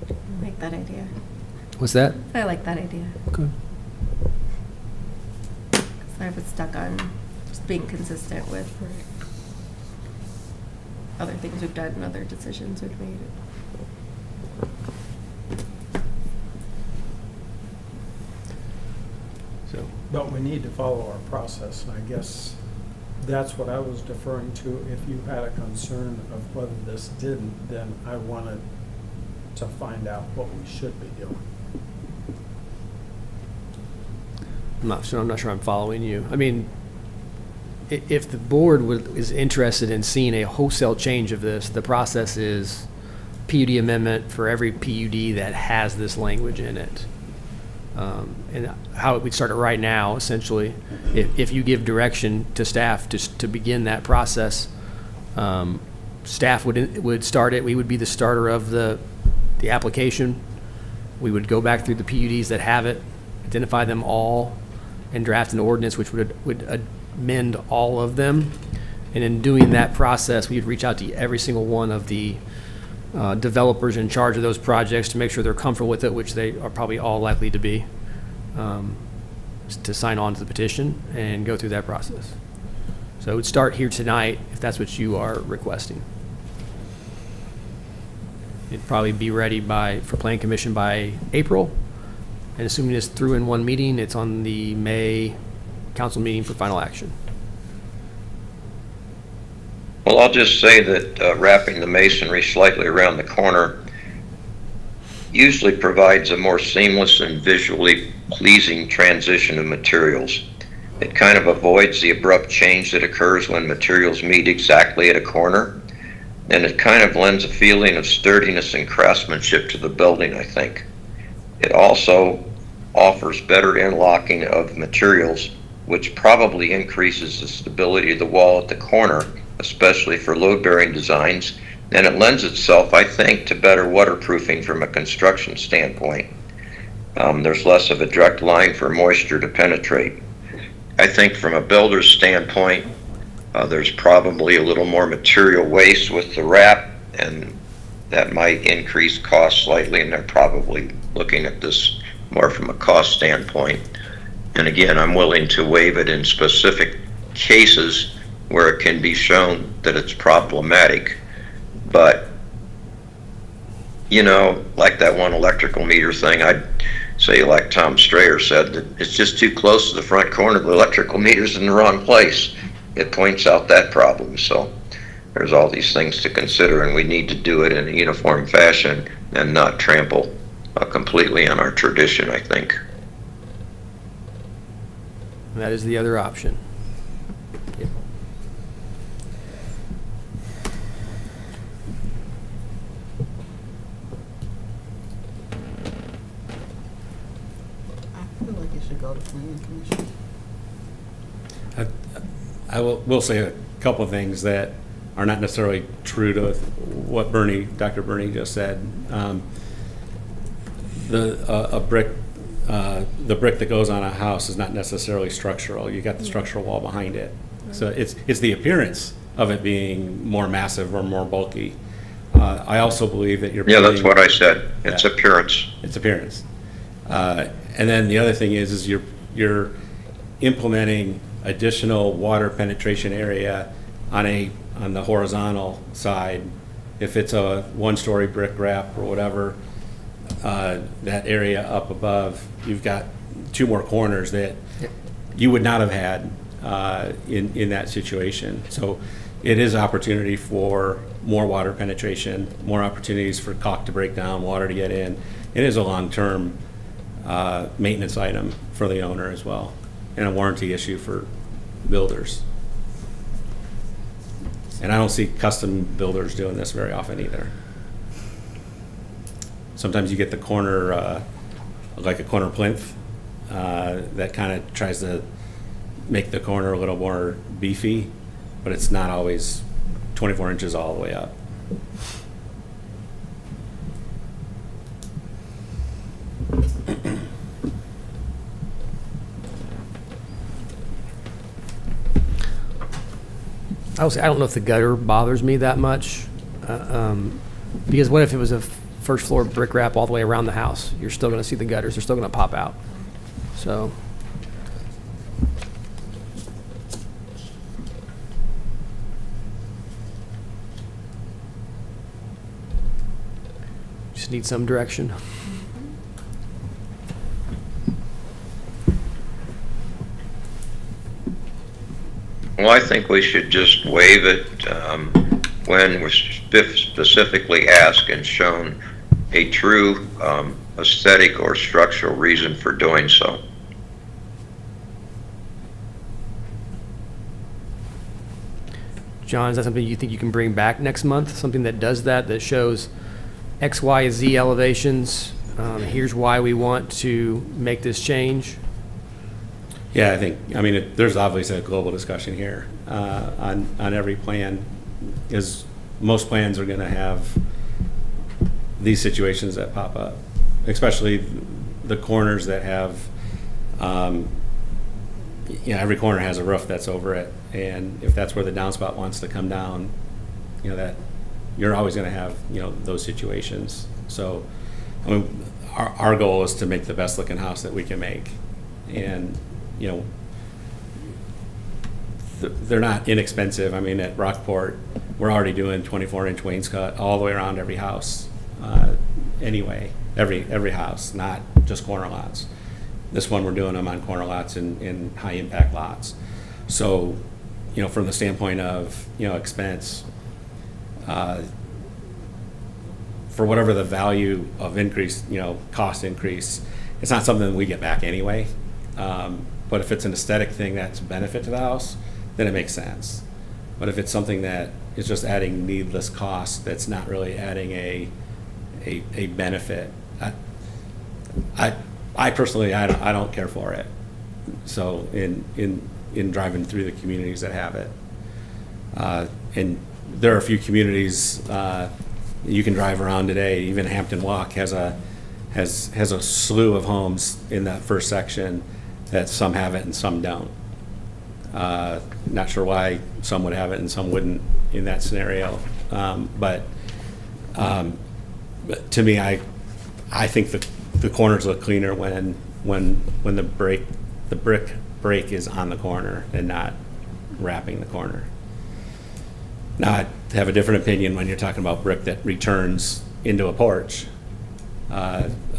I like that idea. What's that? I like that idea. Okay. 'Cause I was stuck on just being consistent with other things we've done and other decisions we've made. So, But we need to follow our process, and I guess that's what I was deferring to. If you had a concern of whether this didn't, then I wanted to find out what we should be doing. I'm not sure I'm following you. I mean, if the board is interested in seeing a wholesale change of this, the process is PUD amendment for every PUD that has this language in it. And how we'd start it right now, essentially, if you give direction to staff to begin that process, staff would start it. We would be the starter of the application. We would go back through the PUDs that have it, identify them all, and draft an ordinance which would amend all of them. And in doing that process, we'd reach out to every single one of the developers in charge of those projects to make sure they're comfortable with it, which they are probably all likely to be, to sign on to the petition and go through that process. So it would start here tonight if that's what you are requesting. It'd probably be ready for Plan Commission by April. And assuming it's through in one meeting, it's on the May council meeting for final action. Well, I'll just say that wrapping the masonry slightly around the corner usually provides a more seamless and visually pleasing transition of materials. It kind of avoids the abrupt change that occurs when materials meet exactly at a corner, and it kind of lends a feeling of sturdiness and craftsmanship to the building, I think. It also offers better interlocking of materials, which probably increases the stability of the wall at the corner, especially for load-bearing designs, and it lends itself, I think, to better waterproofing from a construction standpoint. There's less of a direct line for moisture to penetrate. I think from a builder's standpoint, there's probably a little more material waste with the wrap, and that might increase costs slightly, and they're probably looking at this more from a cost standpoint. And again, I'm willing to waive it in specific cases where it can be shown that it's problematic. But, you know, like that one electrical meter thing, I'd say, like Tom Strayer said, that it's just too close to the front corner. The electrical meter's in the wrong place. It points out that problem. So there's all these things to consider, and we need to do it in a uniform fashion and not trample completely on our tradition, I think. That is the other option. Yep. I feel like it should go to Plan Commission. I will say a couple of things that are not necessarily true to what Dr. Bernie just said. The brick that goes on a house is not necessarily structural. You got the structural wall behind it. So it's the appearance of it being more massive or more bulky. I also believe that you're Yeah, that's what I said. It's Yeah. appearance. It's appearance. And then the other thing is you're implementing additional water penetration area on the horizontal side. If it's a one-story brick wrap or whatever, that area up above, you've got two more corners that you would not have had in that situation. So it is opportunity for more water penetration, more opportunities for caulk to break down, water to get in. It is a long-term maintenance item for the owner as well, and a warranty issue for builders. And I don't see custom builders doing this very often either. Sometimes you get the corner, like a corner plinth, that kind of tries to make the corner a little more beefy, but it's not always 24 inches all the way up. I don't know if the gutter bothers me that much, because what if it was a first floor brick wrap all the way around the house? You're still going to see the gutters. They're still going to pop out. So. Just need some direction. Well, I think we should just waive it when we're specifically asked and shown a true aesthetic or structural reason for doing so. John, is that something you think you can bring back next month? Something that does that, that shows X, Y, Z elevations? Here's why we want to make this change. Yeah, I mean, there's obviously a global discussion here on every plan, is most plans are going to have these situations that pop up, especially the corners that have, every corner has a roof that's over it, and if that's where the downspout wants to come down, that you're always going to have those situations. So, I mean, our goal is to make the best looking house that we can make, and they're not inexpensive. I mean, at Rockport, we're already doing 24-inch wainscot all the way around every house. Anyway, every house, not just corner lots. This one, we're doing them on corner lots and high impact lots. So, from the standpoint of expense, for whatever the value of increase, cost increase, it's not something that we get back anyway. But if it's an aesthetic thing that's a benefit to the house, then it makes sense. But if it's something that is just adding needless cost, that's not really adding a benefit, I personally, I don't care for it. So in driving through the communities that have it, and there are a few communities you can drive around today. Even Hampton Walk has a slew of homes in that first section that some have it and some don't. Not sure why some would have it and some wouldn't in that scenario. But to me, I think the corners look cleaner when the brick break is on the corner and not wrapping the corner. Now, I have a different opinion when you're talking about brick that returns into a porch.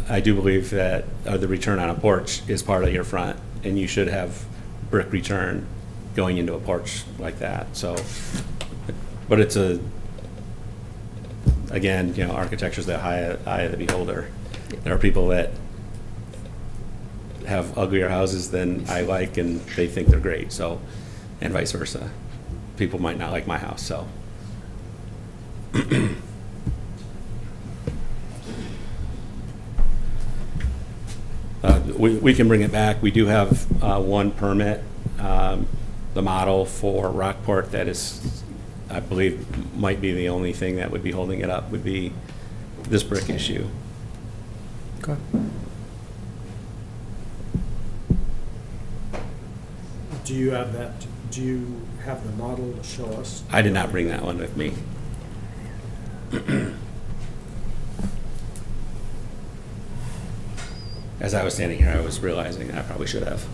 I do believe that the return on a porch is part of your front, and you should have brick return going into a porch like that. So, but it's again, architecture's the eye of the beholder. There are people that have uglier houses than I like, and they think they're great. So, and vice versa. People might not like my house, so. We can bring it back. We do have one permit. The model for Rockport that is, I believe, might be the only thing that would be holding it up would be this brick issue. Okay. Do you have that, do you have the model to show us? I did not bring that one with me. As I was standing here, I was realizing I probably should have.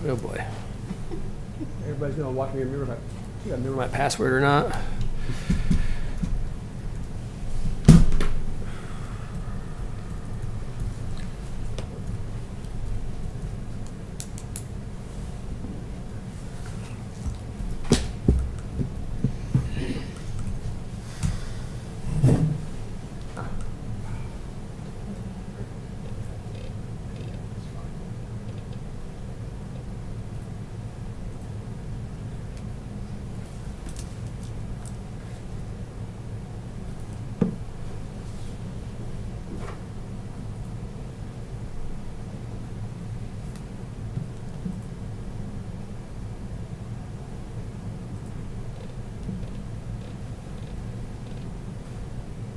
Oh boy. Everybody's gonna watch me remember my password or not.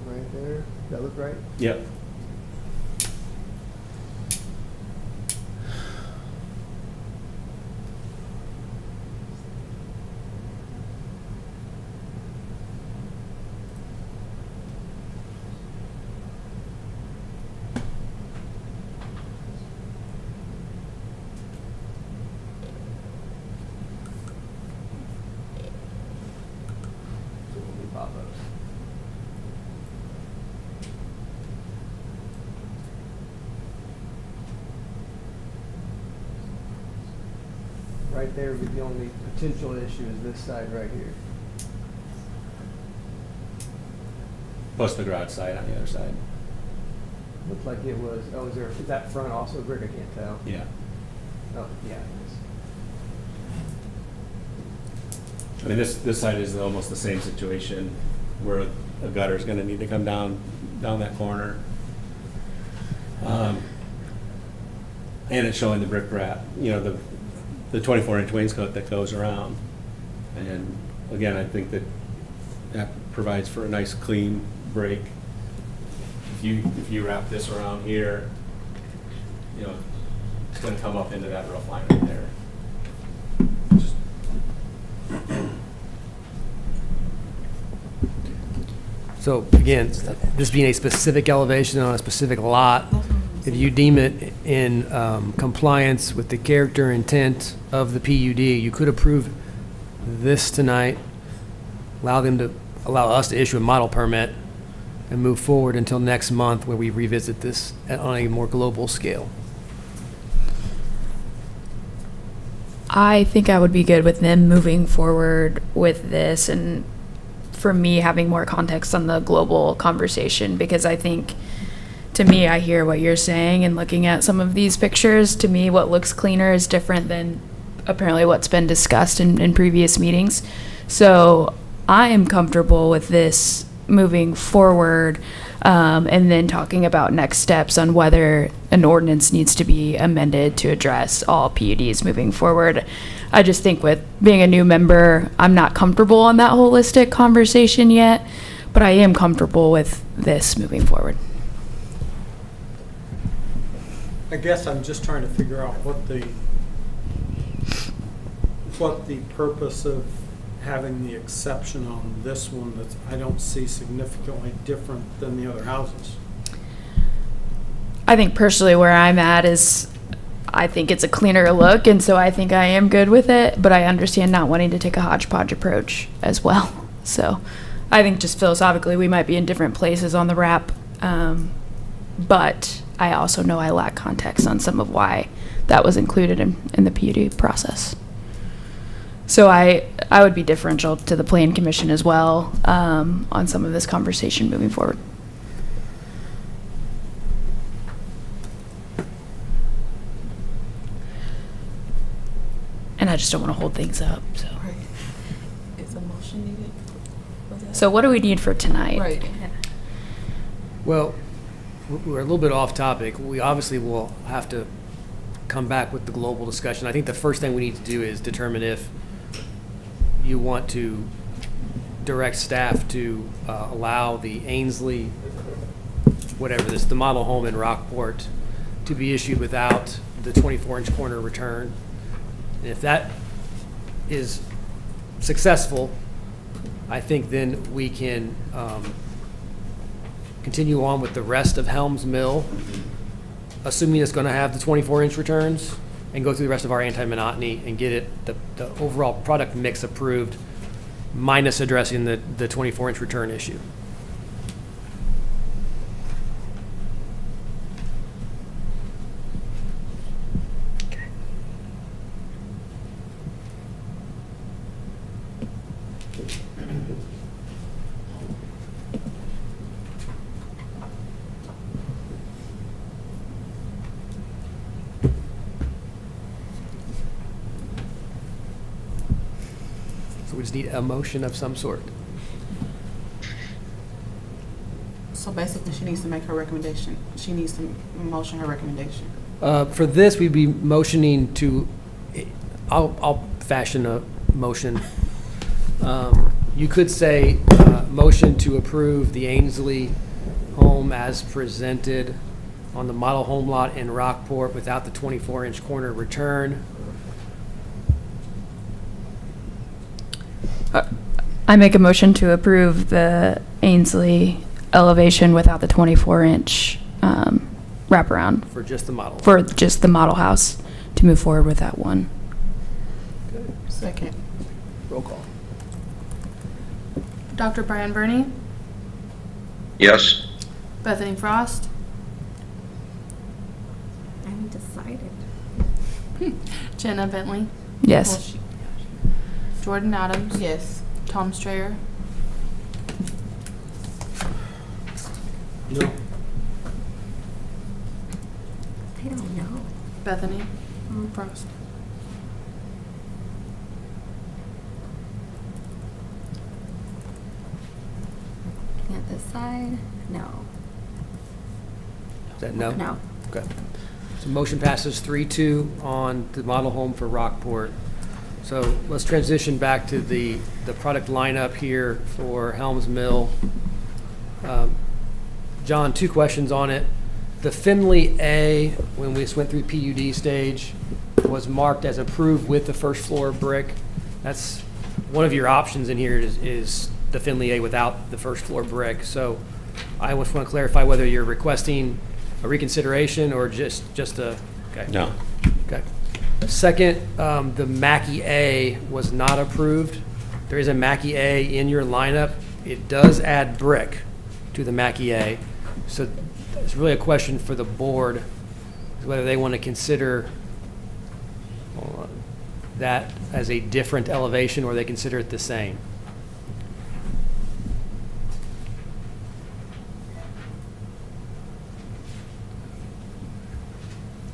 Right there. Does that look right? Yep. right there would be the only potential issue is this side right here. Plus the garage side on the other side. Looked like it was, oh, is that front also brick? I can't tell. Yeah. Oh, yeah, it is. I mean, this side is almost the same situation where a gutter is gonna need to come down that corner. And it's showing the brick wrap, you know, the 24-inch wainscot that goes around. And again, I think that provides for a nice clean break. If you wrap this around here, you know, it's gonna come up into that roof line right there. Just- So again, this being a specific elevation on a specific lot, if you deem it in compliance with the character intent of the PUD, you could approve this tonight, allow us to issue a model permit and move forward until next month where we revisit this on a more global scale. I think I would be good with them moving forward with this, and for me having more context on the global conversation, because I think, to me, I hear what you're saying, and looking at some of these pictures, to me what looks cleaner is different than apparently what's been discussed in previous meetings. So I am comfortable with this moving forward, and then talking about next steps on whether an ordinance needs to be amended to address all PUDs moving forward. I just think with being a new member, I'm not comfortable on that holistic conversation yet, but I am comfortable with this moving forward. I guess I'm just trying to figure out what the purpose of having the exception on this one that I don't see significantly different than the other houses. I think personally where I'm at is I think it's a cleaner look, and so I think I am good with it, but I understand not wanting to take a hodgepodge approach as well. So I think just philosophically we might be in different places on the wrap, but I also know I lack context on some of why that was included in the PUD process. So I would be differential to the Plan Commission as well on some of this conversation moving forward. And I just don't want to hold things up. So, Is a motion needed? Was that- so what do we need for tonight? Right. Well, we're a little bit off topic. We obviously will have to come back with the global discussion. I think the first thing we need to do is determine if you want to direct staff to allow the Ainsley, the model home in Rockport, to be issued without the 24-inch corner return. And if that is successful, I think then we can continue on with the rest of Helms Mill, assuming it's going to have the 24-inch returns, and go through the rest of our anti-monotony and get the overall product mix approved, minus addressing the 24-inch return issue. So we just need a motion of some sort. So basically, she needs to make her recommendation. She needs to motion her recommendation. For this, we'd be motioning to, I'll fashion a motion. You could say, motion to approve the Ainsley home as presented on the model home lot in Rockport without the 24-inch corner return. I make a motion to approve the Ainsley elevation without the 24-inch wraparound For just the model. for just the model house, to move forward with that one. Second. Roll call. Dr. Brian Burney, Yes? Bethany Frost, I'm decided. Jenna Bentley, Yes. Jordan Adams. Yes. Tom Strayer. No. I don't know. Bethany Frost. Looking at this side, no. Is that no? No. Okay. So motion passes 3-2 on the model home for Rockport. So let's transition back to the product lineup here for Helms Mill. John, 2 questions on it. The Finley A, when we just went through PUD stage, was marked as approved with the first floor brick. That's one of your options in here is the Finley A without the first floor brick. So I just want to clarify whether you're requesting a reconsideration or just a, okay. No. Okay. Second, the Mackey A was not approved. There is a Mackey A in your lineup. It does add brick to the Mackey A. So it's really a question for the board, whether they want to consider that as a different elevation or they consider it the same.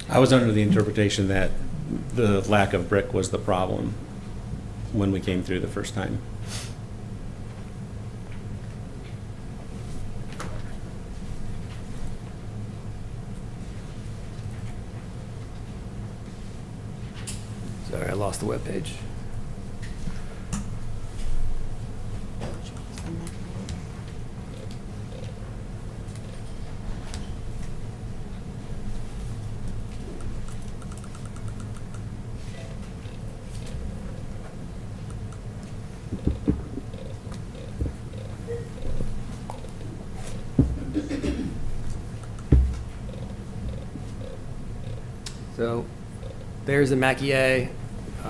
I was under the interpretation that the lack of brick was the problem when we came through the first time. Sorry, I lost the webpage. So there's the Mackey A.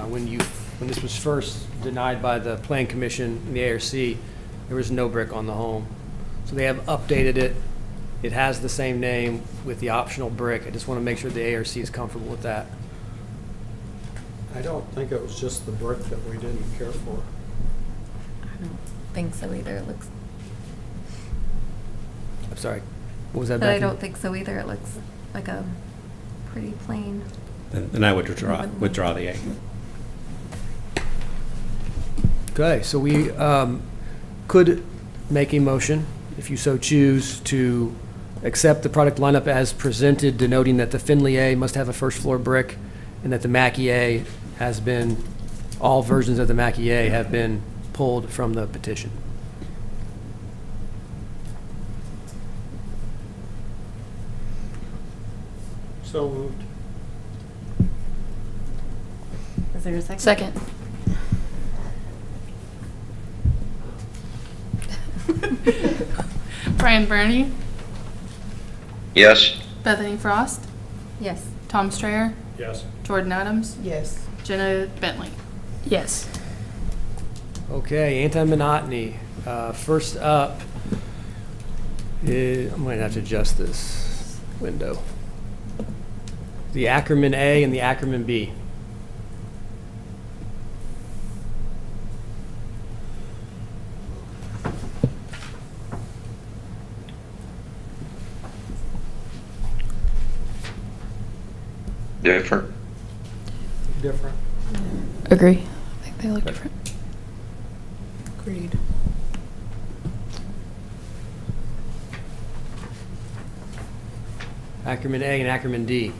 When this was first denied by the Plan Commission and the ARC, there was no brick on the home. So they have updated it. It has the same name with the optional brick. I just want to make sure the ARC is comfortable with that. I don't think it was just the brick that we didn't care for. I don't think so either. It looks, I'm sorry. What was that, but I Becky? don't think so either. It looks like a pretty plain. Then I would withdraw the A. Okay, so we could make a motion, if you so choose, to accept the product lineup as presented, denoting that the Finley A must have a first floor brick and that the Mackey A has been, all versions of the Mackey A have been pulled from the petition. So moved. Is there a second? Second. Brian Burney. Yes? Bethany Frost. Yes. Tom Strayer. Yes. Jordan Adams. Yes. Jenna Bentley. Yes. Okay, anti-monotony. First up, I'm going to have to adjust this window. The Ackerman A and the Ackerman B. Different? Different. Agree. I think they look different. Agreed. Ackerman A and Ackerman D.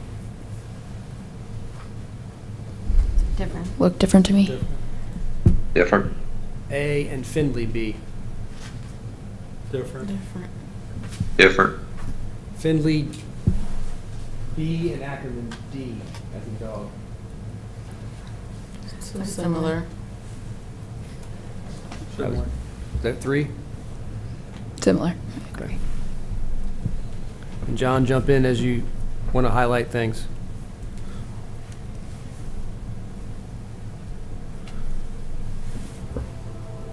Different. Look different to me. Different. Different? A and Findley B. Different. Different. Different? Findley B and Ackerman D as a dog. So similar. Similar. Is that 3? Similar. Okay. And John, jump in as you want to highlight things.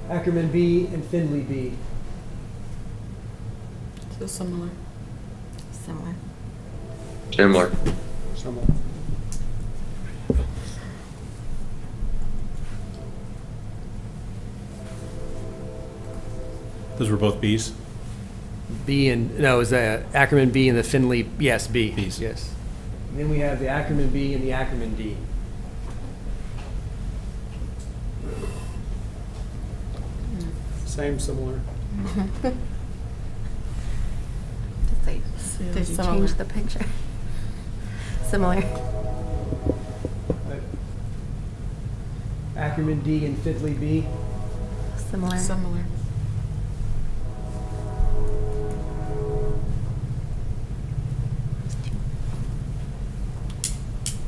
Ackerman B and Findley B. So similar. Similar. Similar? Similar. Those were both Bs? B and, no, it was the Ackerman B and the Finley, yes, B. Bs. Yes. And then we have the Ackerman B and the Ackerman D. Same, similar. Just like, did you change the picture? Similar. Ackerman D and Finley B. Similar. Similar.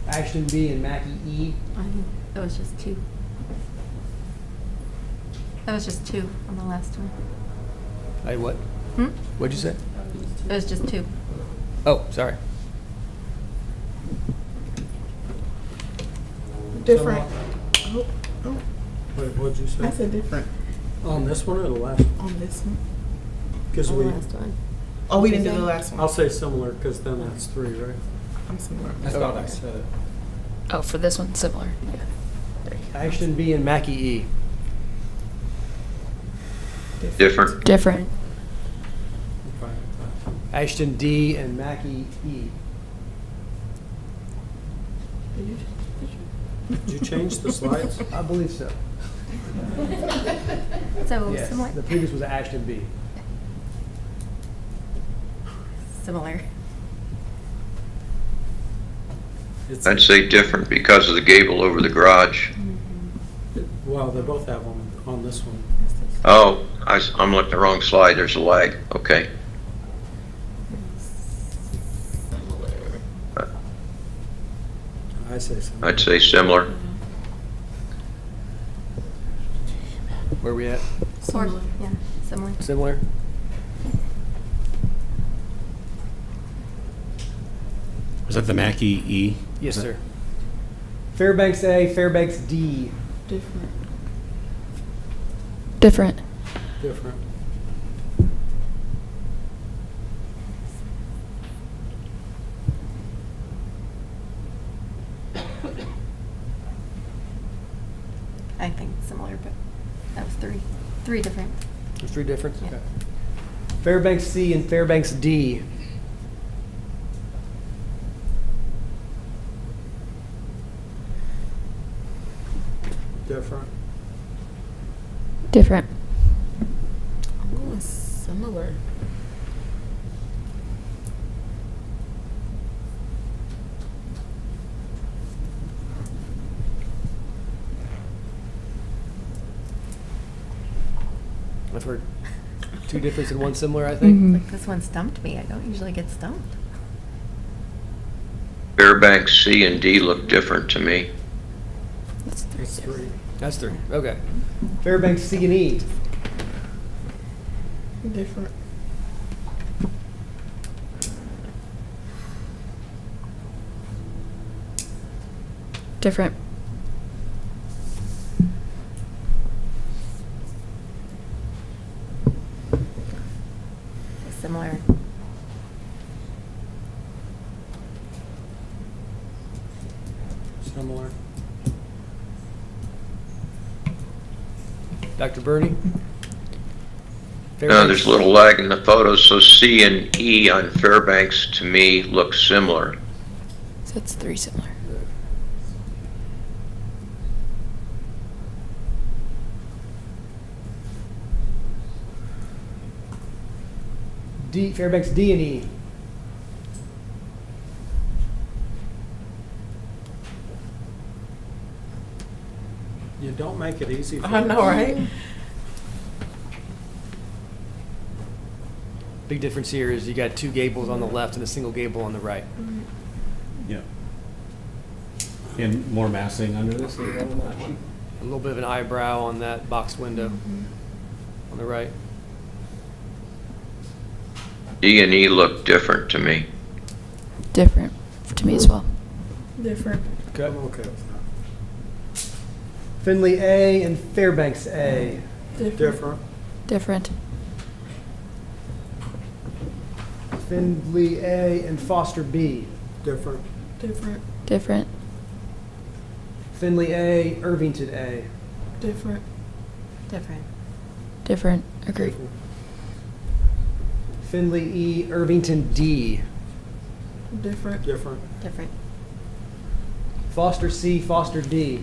Ashton B and Mackey E. That was just two. That was just two on the last one. Hey, what? Hmm? What'd you say? It was just two. Oh, sorry. Different. Oh, Wait, what'd you I say? said different On this one or the last one? on this one. Because On the we, last one. Oh, we didn't do the last one. I'll say similar, because then that's three, right? I'm similar. I thought I said it. Oh, for this one, similar. Yeah. There you go. Ashton B and Mackey E. Different. Different. I'm fine with Ashton D and Mackey E. that. Did you change the slides? I believe so. So Yes. similar. The previous was Ashton B. Similar. It's- I'd say different because of the gable over the garage. Well, they both have them on this one. Oh, I'm looking at the wrong slide. There's a lag. Okay. I say similar. I'd say similar. Where are we at? Or, yeah, similar. Similar? Was that the Mackey E? Yes, Is that- sir. Fairbanks A, Fairbanks D. Different. Different. Different. I think similar, but that was three. Three different. There's three difference? Yeah. Okay. Fairbanks C and Fairbanks D. Different. Different. I'm going similar. I've heard two difference and one similar, I think. Mhm. Like this one stumped me. I don't usually get stumped. Fairbanks C and D look different to me. That's three. It's three. That's three. Okay. Fairbanks C and E. Different. Different. Similar. Similar. Dr. Burney? No, there's a little lag in the photos, so C and E on Fairbanks to me look similar. So that's three similar. D, Fairbanks D and E. You don't make it easy for I know, us. right? Big difference here is you got two gables on the left and a single gable on the right. Yeah. And more massing under this than on that one? A little bit of an eyebrow on that boxed window on the right. D and E look different to me. Different to me as well. Different. I'm okay with that. Finley A and Fairbanks A. Different. Different. Finley A and Foster B. Different. Different. Different. Finley A, Irvington A. Different. Different. Different. Agreed. Different. Findlay E, Irvington D. Different. Different. Different. Foster C, Foster D.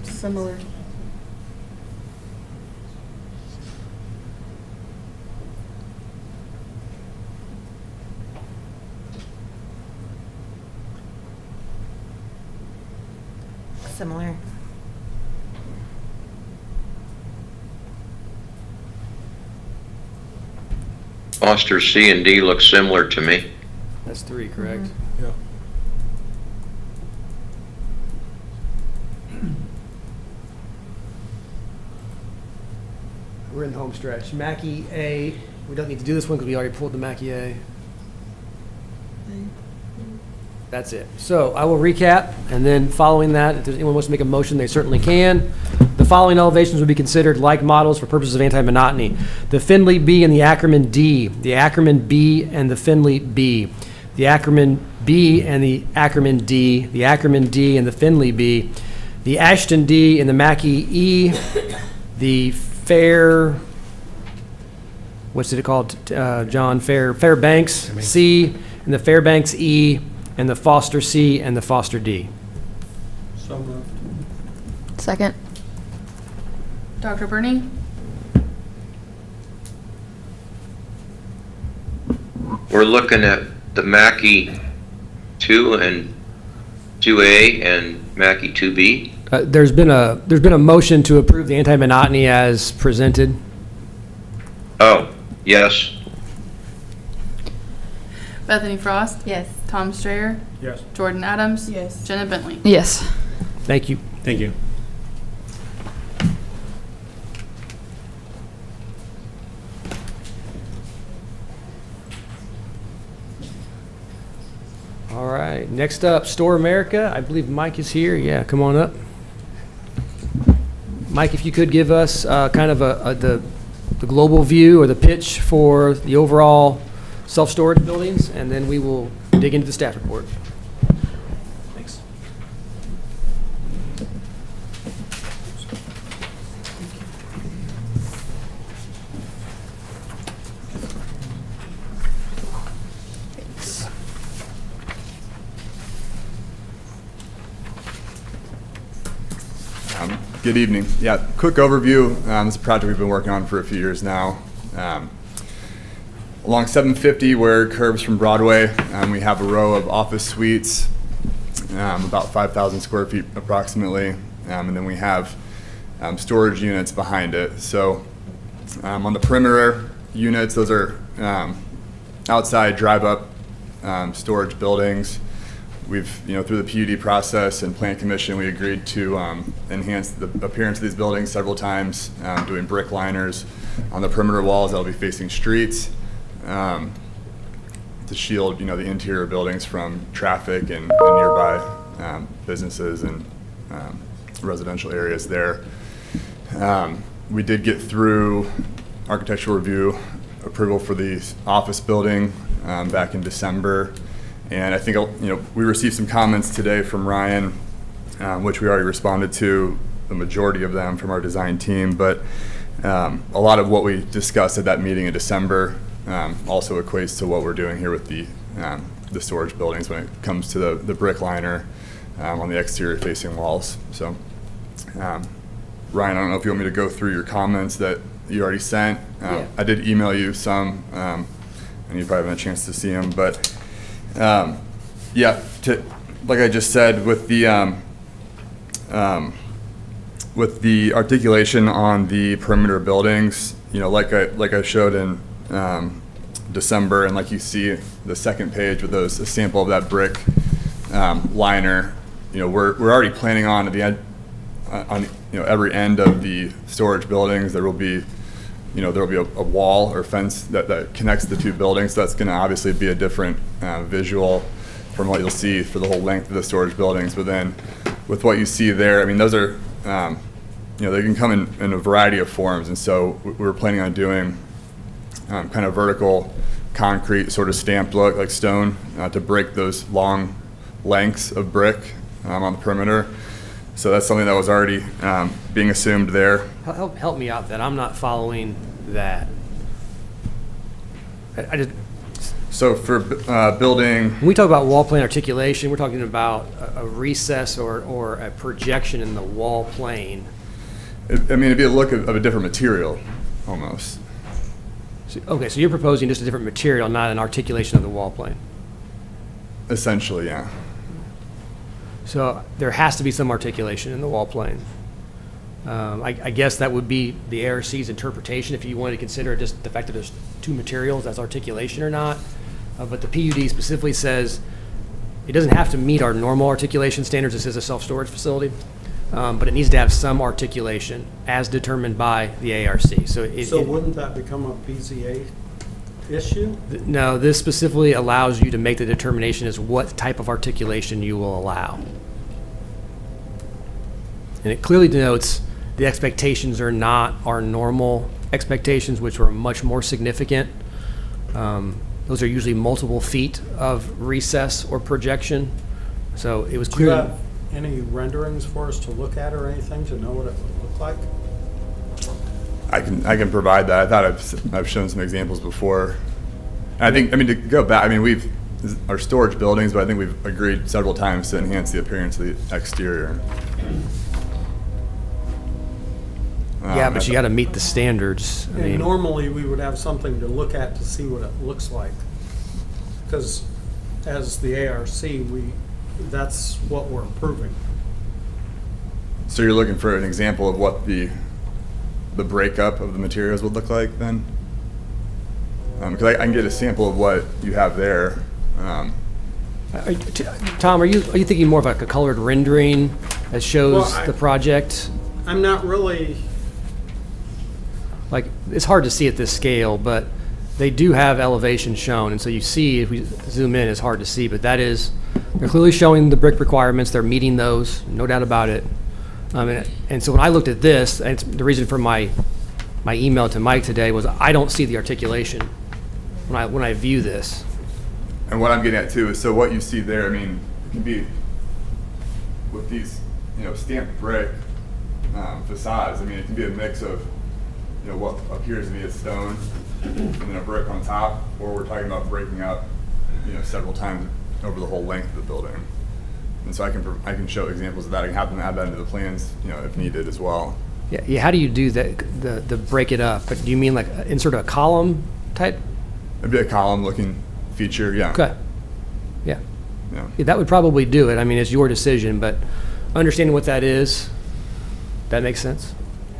Similar. Similar. Foster C and D look similar to me. That's 3, correct? Yeah. We're in the home stretch. Mackey A. We don't need to do this one because we already pulled the Mackey A. That's it. So I will recap, and then following that, if anyone wants to make a motion, they certainly can. The following elevations would be considered like models for purposes of anti-monotony. The Findlay B and the Ackerman D, the Ackerman B and the Findlay B, the Ackerman B and the Ackerman D, the Ackerman D and the Findlay B, the Ashton D and the Mackey E, the what's it called, John? Fairbanks C and the Fairbanks E, and the Foster C and the Foster D. So moved. Second. Dr. Burney? We're looking at the Mackey 2 and 2A and Mackey 2B. There's been a motion to approve the anti-monotony as presented. Oh, yes. Bethany Frost? Yes. Tom Strayer? Yes. Jordan Adams? Yes. Jenna Bentley? Yes. Thank you. Thank you. All right, next up, Store America. I believe Mike is here. Yeah, come on up. Mike, if you could give us kind of the global view or the pitch for the overall self-storage buildings, and then we will dig into the staff report. Thanks. Good evening. Yeah, quick overview. This is a project we've been working on for a few years now. Along 750, where it curves from Broadway, we have a row of office suites, about 5,000 square feet approximately, and then we have storage units behind it. So on the perimeter units, those are outside drive-up storage buildings. We've, through the PUD process and Plan Commission, we agreed to enhance the appearance of these buildings several times, doing brick liners on the perimeter walls that'll be facing streets to shield, the interior buildings from traffic and nearby businesses and residential areas there. We did get through architectural review approval for the office building back in December. And I think, we received some comments today from Ryan, which we already responded to, the majority of them from our design team. But a lot of what we discussed at that meeting in December also equates to what we're doing here with the storage buildings when it comes to the brick liner on the exterior facing walls. So, Ryan, I don't know if you want me to go through your comments that you already sent. Yeah. I did email you some, and you probably haven't had a chance to see them, but like I just said, with the articulation on the perimeter buildings, like I showed in December, and like you see the second page with a sample of that brick liner, we're already planning on at the end, on every end of the storage buildings there will be a wall or fence that connects the two buildings. So that's going to obviously be a different visual from what you'll see for the whole length of the storage buildings. But then with what you see there, I mean, those are, they can come in a variety of forms. And so we're planning on doing kind of vertical concrete sort of stamped look like stone to break those long lengths of brick on the perimeter. So that's something that was already being assumed there. Help me out then. I'm not following that. I just, So for building, when we talk about wall plane articulation, we're talking about a recess or a projection in the wall plane. I mean, it'd be a look of a different material, almost. Okay, so you're proposing just a different material, not an articulation of the wall plane. Essentially, yeah. So there has to be some articulation in the wall plane. I guess that would be the ARC's interpretation if you wanted to consider just the fact that there's two materials as articulation or not. But the PUD specifically says it doesn't have to meet our normal articulation standards. This is a self-storage facility, but it needs to have some articulation as determined by the ARC. So wouldn't that become a BZA issue? No, this specifically allows you to make the determination as what type of articulation you will allow. And it clearly denotes the expectations are not our normal expectations, which are much more significant. Those are usually multiple feet of recess or projection. So it was Do you clear. have any renderings for us to look at or anything to know what it would look like? I can provide that. I thought I've shown some examples before. And I mean, to go back, I mean, our storage buildings, but I think we've agreed several times to enhance the appearance of the exterior. Yeah, but you got to meet the standards. I And mean, normally, we would have something to look at to see what it looks like. Because as the ARC, that's what we're approving. So you're looking for an example of what the breakup of the materials would look like then? Because I can get a sample of what you have there. Tom, are you thinking more of like a colored rendering that shows Well, the project? I'm not really, Like, it's hard to see at this scale, but they do have elevation shown, and so you see, if we zoom in, it's hard to see, but they're clearly showing the brick requirements, they're meeting those, no doubt about it. And so when I looked at this, and it's the reason for my email to Mike today was I don't see the articulation when I view this. And what I'm getting at too is, so what you see there, I mean, it can be with these, stamped brick facades. I mean, it can be a mix of, what appears to be a stone and then a brick on top, or we're talking about breaking up, several times over the whole length of the building. And so I can show examples of that. I can have them add that into the plans, if needed as well. Yeah. How do you do that? The break it up? But do you mean like insert a column type? It'd be a column-looking feature, yeah. Okay. Yeah. Yeah. Yeah, that would probably do it. I mean, it's your decision, but understanding what that is, that makes sense.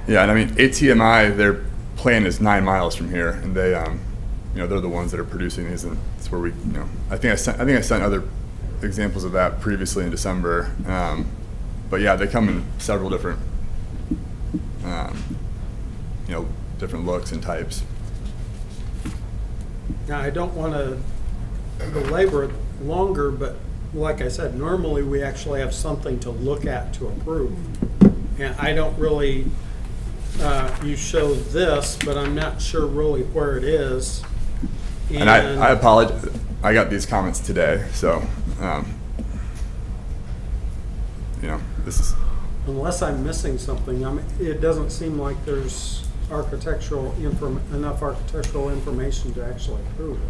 Yeah, and I mean, ATMI, their plan is 9 miles from here, and they, they're the ones that are producing these, and it's where we, I think I sent other examples of that previously in December. But yeah, they come in several different, different looks and types. now, I don't want to belabor it longer, but like I said, normally we actually have something to look at to approve. And I don't really, you show this, but I'm not sure really where it is. And I apologize, I got these comments today, so, this is, Unless I'm missing something, it doesn't seem like there's enough architectural information to actually approve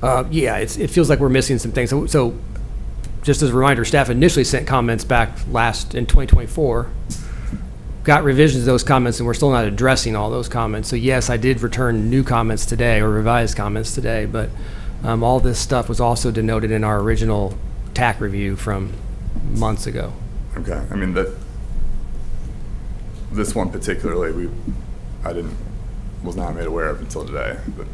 it. Yeah, it feels like we're missing some things. So just as a reminder, staff initially sent comments back in 2024, got revisions of those comments, and we're still not addressing all those comments. So yes, I did return new comments today, or revised comments today, but all this stuff was also denoted in our original TAC review from months ago. okay, I mean, this one particularly, was not made aware of until today, but.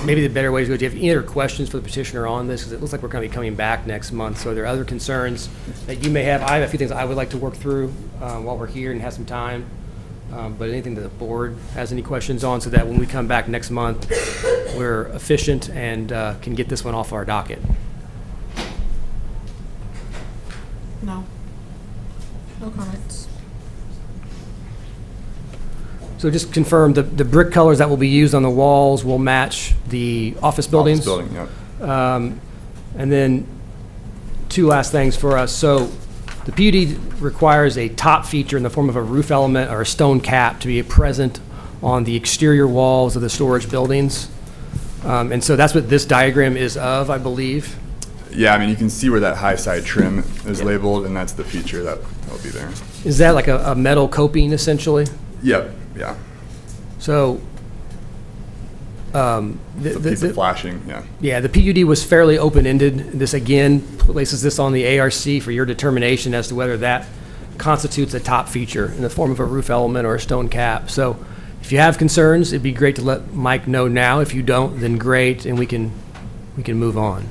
Maybe the better way to go, do you have any other questions for the petitioner on this? Because it looks like we're going to be coming back next month. So are there other concerns that you may have? I have a few things I would like to work through while we're here and have some time. But anything that the board has any questions on, so that when we come back next month, we're efficient and can get this one off our docket. No. No comments. So just confirm, the brick colors that will be used on the walls will match the office buildings? Office building, yep. And then two last things for us. So the PUD requires a top feature in the form of a roof element or a stone cap to be present on the exterior walls of the storage buildings. And so that's what this diagram is of, I believe. Yeah, I mean, you can see where that high side trim is labeled, and that's the feature that will be there. Is that like a metal coping essentially? Yep, yeah. So, A piece of flashing, yeah. yeah, the PUD was fairly open-ended. This again places this on the ARC for your determination as to whether that constitutes a top feature in the form of a roof element or a stone cap. So if you have concerns, it'd be great to let Mike know now. If you don't, then great, and we can move on.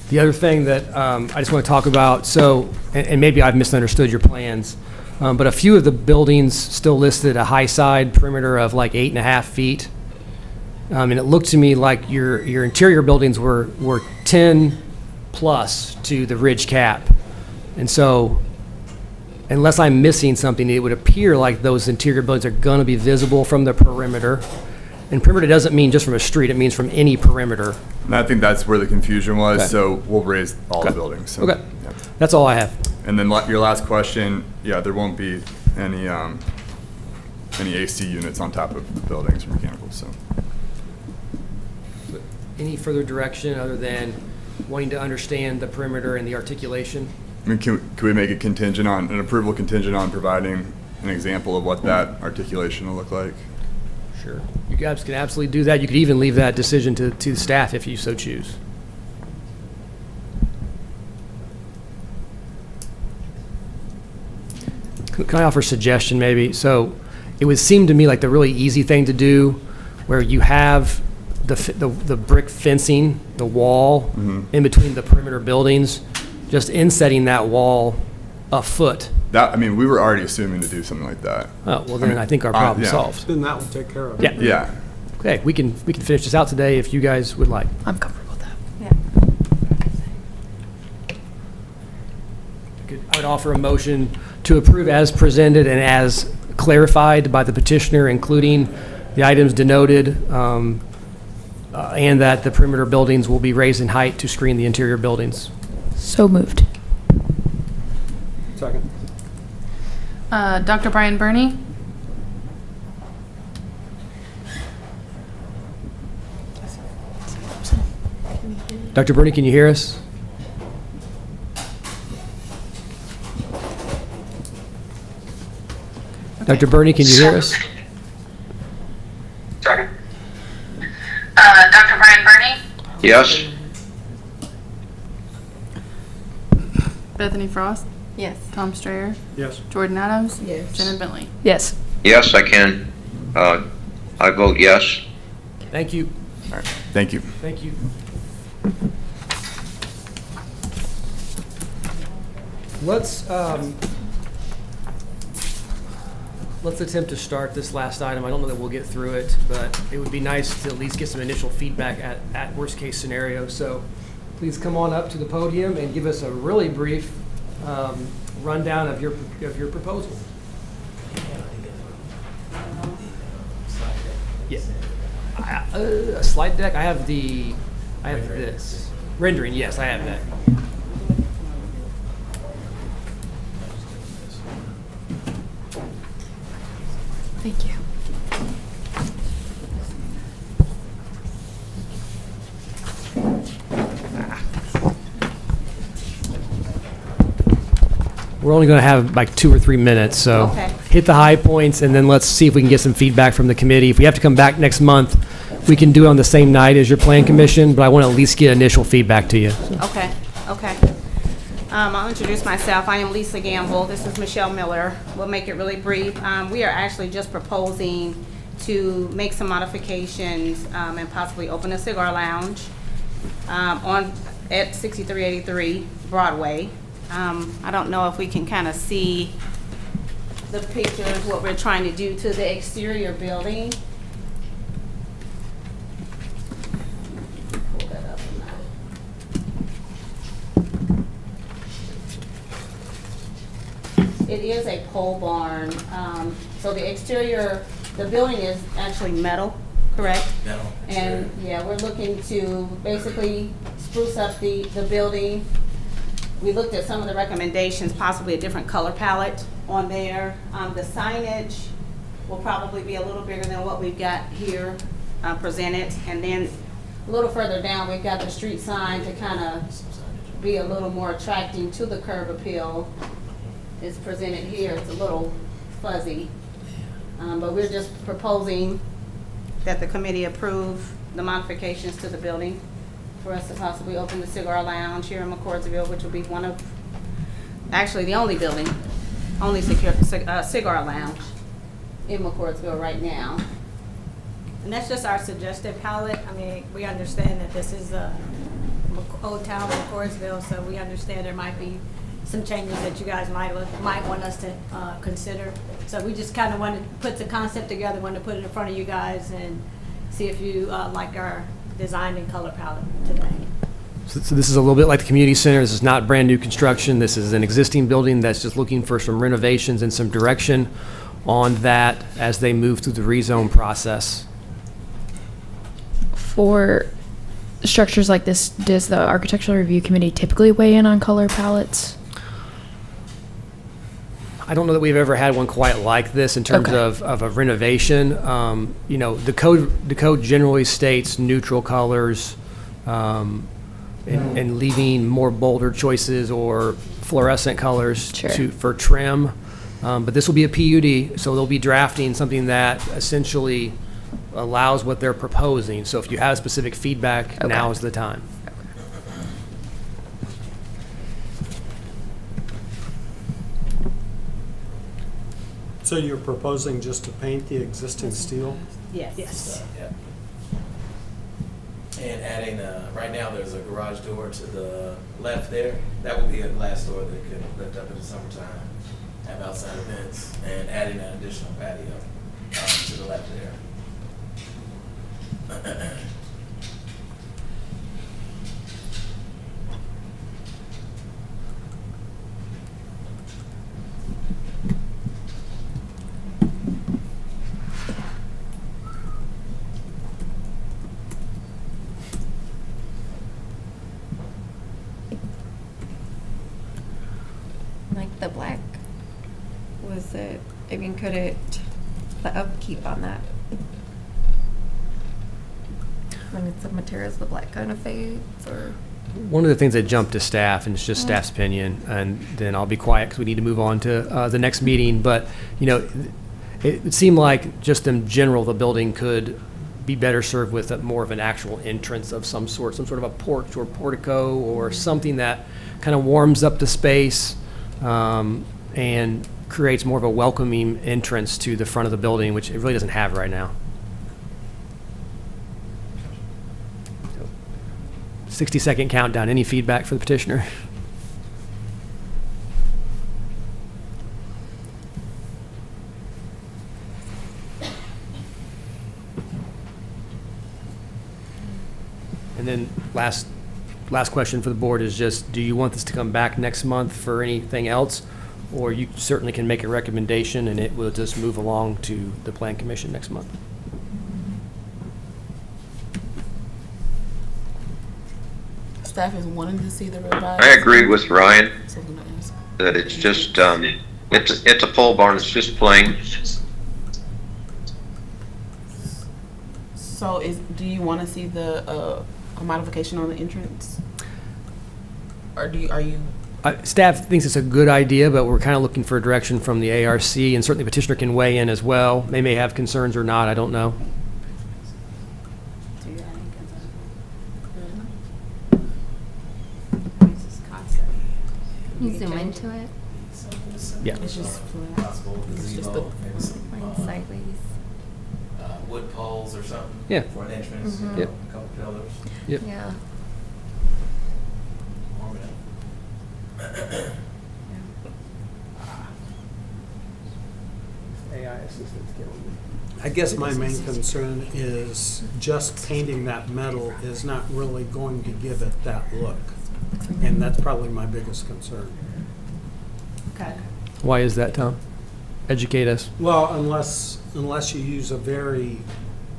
The other thing that I just want to talk about, so, and maybe I've misunderstood your plans, but a few of the buildings still listed a high side perimeter of like 8.5 feet. And it looked to me like your interior buildings were 10 plus to the ridge cap. And so, unless I'm missing something, it would appear like those interior buildings are going to be visible from the perimeter. And perimeter doesn't mean just from a street, it means from any perimeter. And I think that's where the confusion was, Okay. so we'll raise all the Okay. buildings. So, Okay, yeah. that's all I have. And then your last question, yeah, there won't be any AC units on top of the buildings or mechanicals, so. Any further direction other than wanting to understand the perimeter and the articulation? I mean, can we make it contingent on, an approval contingent on providing an example of what that articulation will look like? Sure. You guys can absolutely do that. You could even leave that decision to the staff if you so choose. Can I offer a suggestion maybe? So it would seem to me like the really easy thing to do where you have the brick fencing, the wall in between the perimeter buildings, just insetting that wall a foot. That, I mean, we were already assuming to do something like that. Oh, well then I think our problem's yeah. solved. Then that will take care of it. Yeah. Yeah. Okay, we can finish this out today if you guys would like. I'm comfortable with that. Yeah. I would offer a motion to approve as presented and as clarified by the petitioner, including the items denoted, and that the perimeter buildings will be raised in height to screen the interior buildings. So moved. Second. Dr. Brian Burney, Dr. Burney, can you hear us? Dr. Burney, can you hear us? Second. Dr. Brian Burney, Yes? Bethany Frost, Yes. Tom Strayer, Yes. Jordan Adams, Yes. Shannon Bentley. Yes. Yes, I can. I vote yes. Thank you. All right, thank you. Thank you. Let's attempt to start this last item. I don't know that we'll get through it, but it would be nice to at least get some initial feedback at worst case scenario. So please come on up to the podium and give us a really brief rundown of your proposal. Yeah. A slide deck, I have this. Rendering, yes, I have that. Thank you. We're only going to have like 2 or 3 minutes, so Okay. hit the high points, and then let's see if we can get some feedback from the committee. If we have to come back next month, we can do it on the same night as your plan commission, but I want to at least get initial feedback to you. Okay, okay. I'll introduce myself. I am Lisa Gamble. This is Michelle Miller. We'll make it really brief. We are actually just proposing to make some modifications and possibly open a cigar lounge at 6383 Broadway. I don't know if we can kind of see the pictures, what we're trying to do to the exterior building. it is a pole barn. So the exterior, the building is actually metal, correct? Metal. And, yeah, we're looking to basically spruce up the building. We looked at some of the recommendations, possibly a different color palette on there. The signage will probably be a little bigger than what we've got here presented. And then a little further down, we've got the street sign to kind of be a little more attracting to the curb appeal. It's presented here, it's a little fuzzy. But we're just proposing that the committee approve the modifications to the building for us to possibly open the cigar lounge here in McCordsville, which will be one of, actually the only building, only cigar lounge in McCordsville right now. And that's just our suggested palette. I mean, we understand that this is Old Town McCordsville, so we understand there might be some changes that you guys might want us to consider. So we just kind of want to put the concept together, want to put it in front of you guys and see if you like our design and color palette today. So this is a little bit like the community center. This is not brand new construction. This is an existing building that's just looking for some renovations and some direction on that as they move through the rezone process. For structures like this, does the Architectural Review Committee typically weigh in on color palettes? I don't know that we've ever had one quite like this in terms Okay. of a renovation. You know, the code generally states neutral colors, and leaving more bolder choices or fluorescent colors Sure. for trim. But this will be a PUD, so they'll be drafting something that essentially allows what they're proposing. So if you have specific feedback, Okay. now is the time. So you're proposing just to paint the existing steel? Yes. Yes. Yeah. And adding, right now, there's a garage door to the left there. That would be a glass door that could lift up in the summertime, have outside events, and adding an additional patio to the left there. Like the black, was it, I mean, could it, the upkeep on that? When it's the materials, the black kind of fades, or? One of the things that jumped to staff, and it's just staff's opinion, and then I'll be quiet because we need to move on to the next meeting, but, you know, it seemed like just in general, the building could be better served with more of an actual entrance of some sort of a porch or portico or something that kind of warms up the space and creates more of a welcoming entrance to the front of the building, which it really doesn't have right now. 60-second countdown. Any feedback for the petitioner? And then last question for the board is just, do you want this to come back next month for anything else? Or you certainly can make a recommendation and it will just move along to the Plan Commission next month? Staff is wanting to see the revised. I agree with Ryan So I'm gonna ask. that it's just, it's a pole barn, it's just plain. So do you want to see a modification on the entrance? Or are you? Staff thinks it's a good idea, but we're kind of looking for a direction from the ARC, and certainly petitioner can weigh in as well. They may have concerns or not, I don't know. Do you have any concerns? Can you zoom into it? Yeah. It's just flat. Possible It's just gazebo, the- maybe some Like sideways? wood poles or something. Yeah. For an entrance, Mhm. you Yep. know, a couple pillars. Yep. Yeah. Warm it up. AI assistance killing me. I guess my main concern is just painting that metal is not really going to give it that look. And that's probably my biggest concern. Okay. Why is that, Tom? Educate us. Well, unless you use a very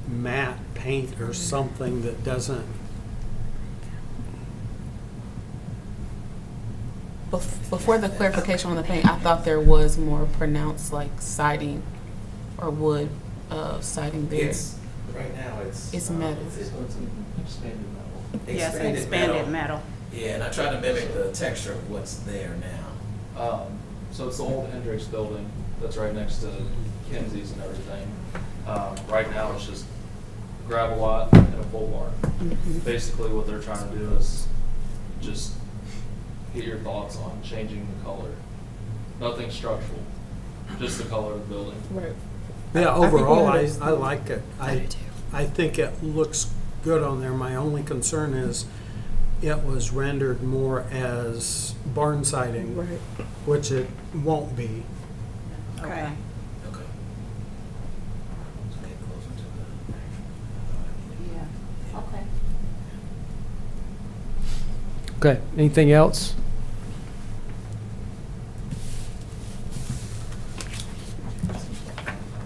matte paint or something that doesn't. Before the clarification on the paint, I thought there was more pronounced like siding or wood siding there. It's, right now, It's metal. It's expanded metal. Yes, expanded metal. Yeah, and I try to mimic the texture of what's there now. So it's the old Hendricks building that's right next to Kenzie's and everything. Right now, it's just a gravel lot and a pole barn. Basically, what they're trying to do is just get your thoughts on changing the color. Nothing structural, just the color of the building. Right. Yeah, I think we overall, I understand. like it. I think it looks good on there. My only concern is it was rendered more as barn siding, Right. which it won't be. Okay. Okay. Let's get closer to the. Yeah, okay. Okay, anything else?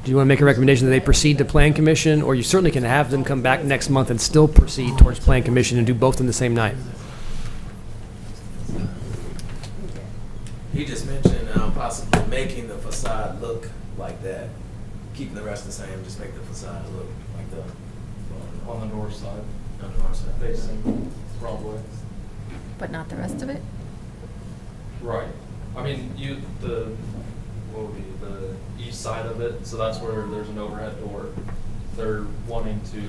Do you want to make a recommendation that they proceed to Plan Commission, or you certainly can have them come back next month and still proceed towards Plan Commission and do both in the same night? He just mentioned possibly making the facade look like that, keeping the rest the same, just make the facade look like the, On the north side, on the north side. facing Broadway. But not the rest of it? Right. I mean, what would be the east side of it, so that's where there's an overhead door. They're wanting to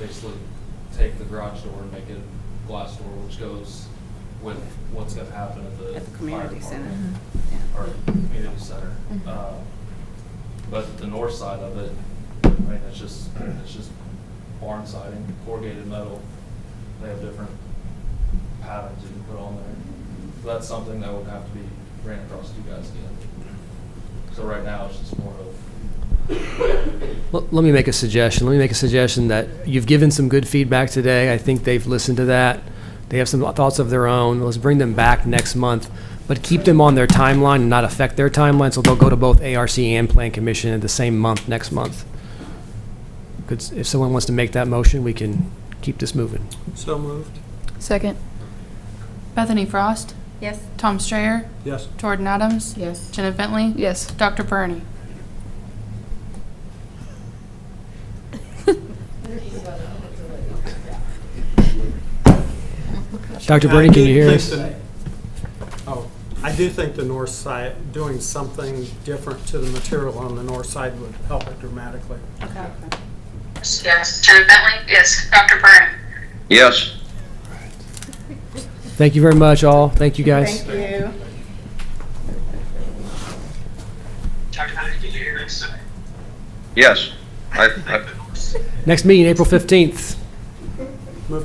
basically take the garage door and make it a glass door, which goes with what's gonna happen at the. At the community fire center. department, Yeah. Or community center. But the north side of it, I mean, it's just barn siding, corrugated metal. They have different patterns you can put on there. So that's something that would have to be ran across you guys again. So right now, it's just more of. Let me make a suggestion. Let me make a suggestion that you've given some good feedback today. I think they've listened to that. They have some thoughts of their own. Let's bring them back next month, but keep them on their timeline and not affect their timeline, so they'll go to both ARC and Plan Commission in the same month, next month. If someone wants to make that motion, we can keep this moving. So moved. Second. Bethany Frost. Yes. Tom Strayer. Yes. Jordan Adams. Yes. Jenna Bentley. Yes. Dr. Burney. Dr. Burney, can you hear us? I do think the north side, doing something different to the material on the north side would help it dramatically. Okay. Yes. Jenna Bentley. Yes. Dr. Burney. Yes. Thank you very much, all. Thank you, guys. Thank you. Dr. Burney, did you hear us? Yes. Next meeting, April 15th.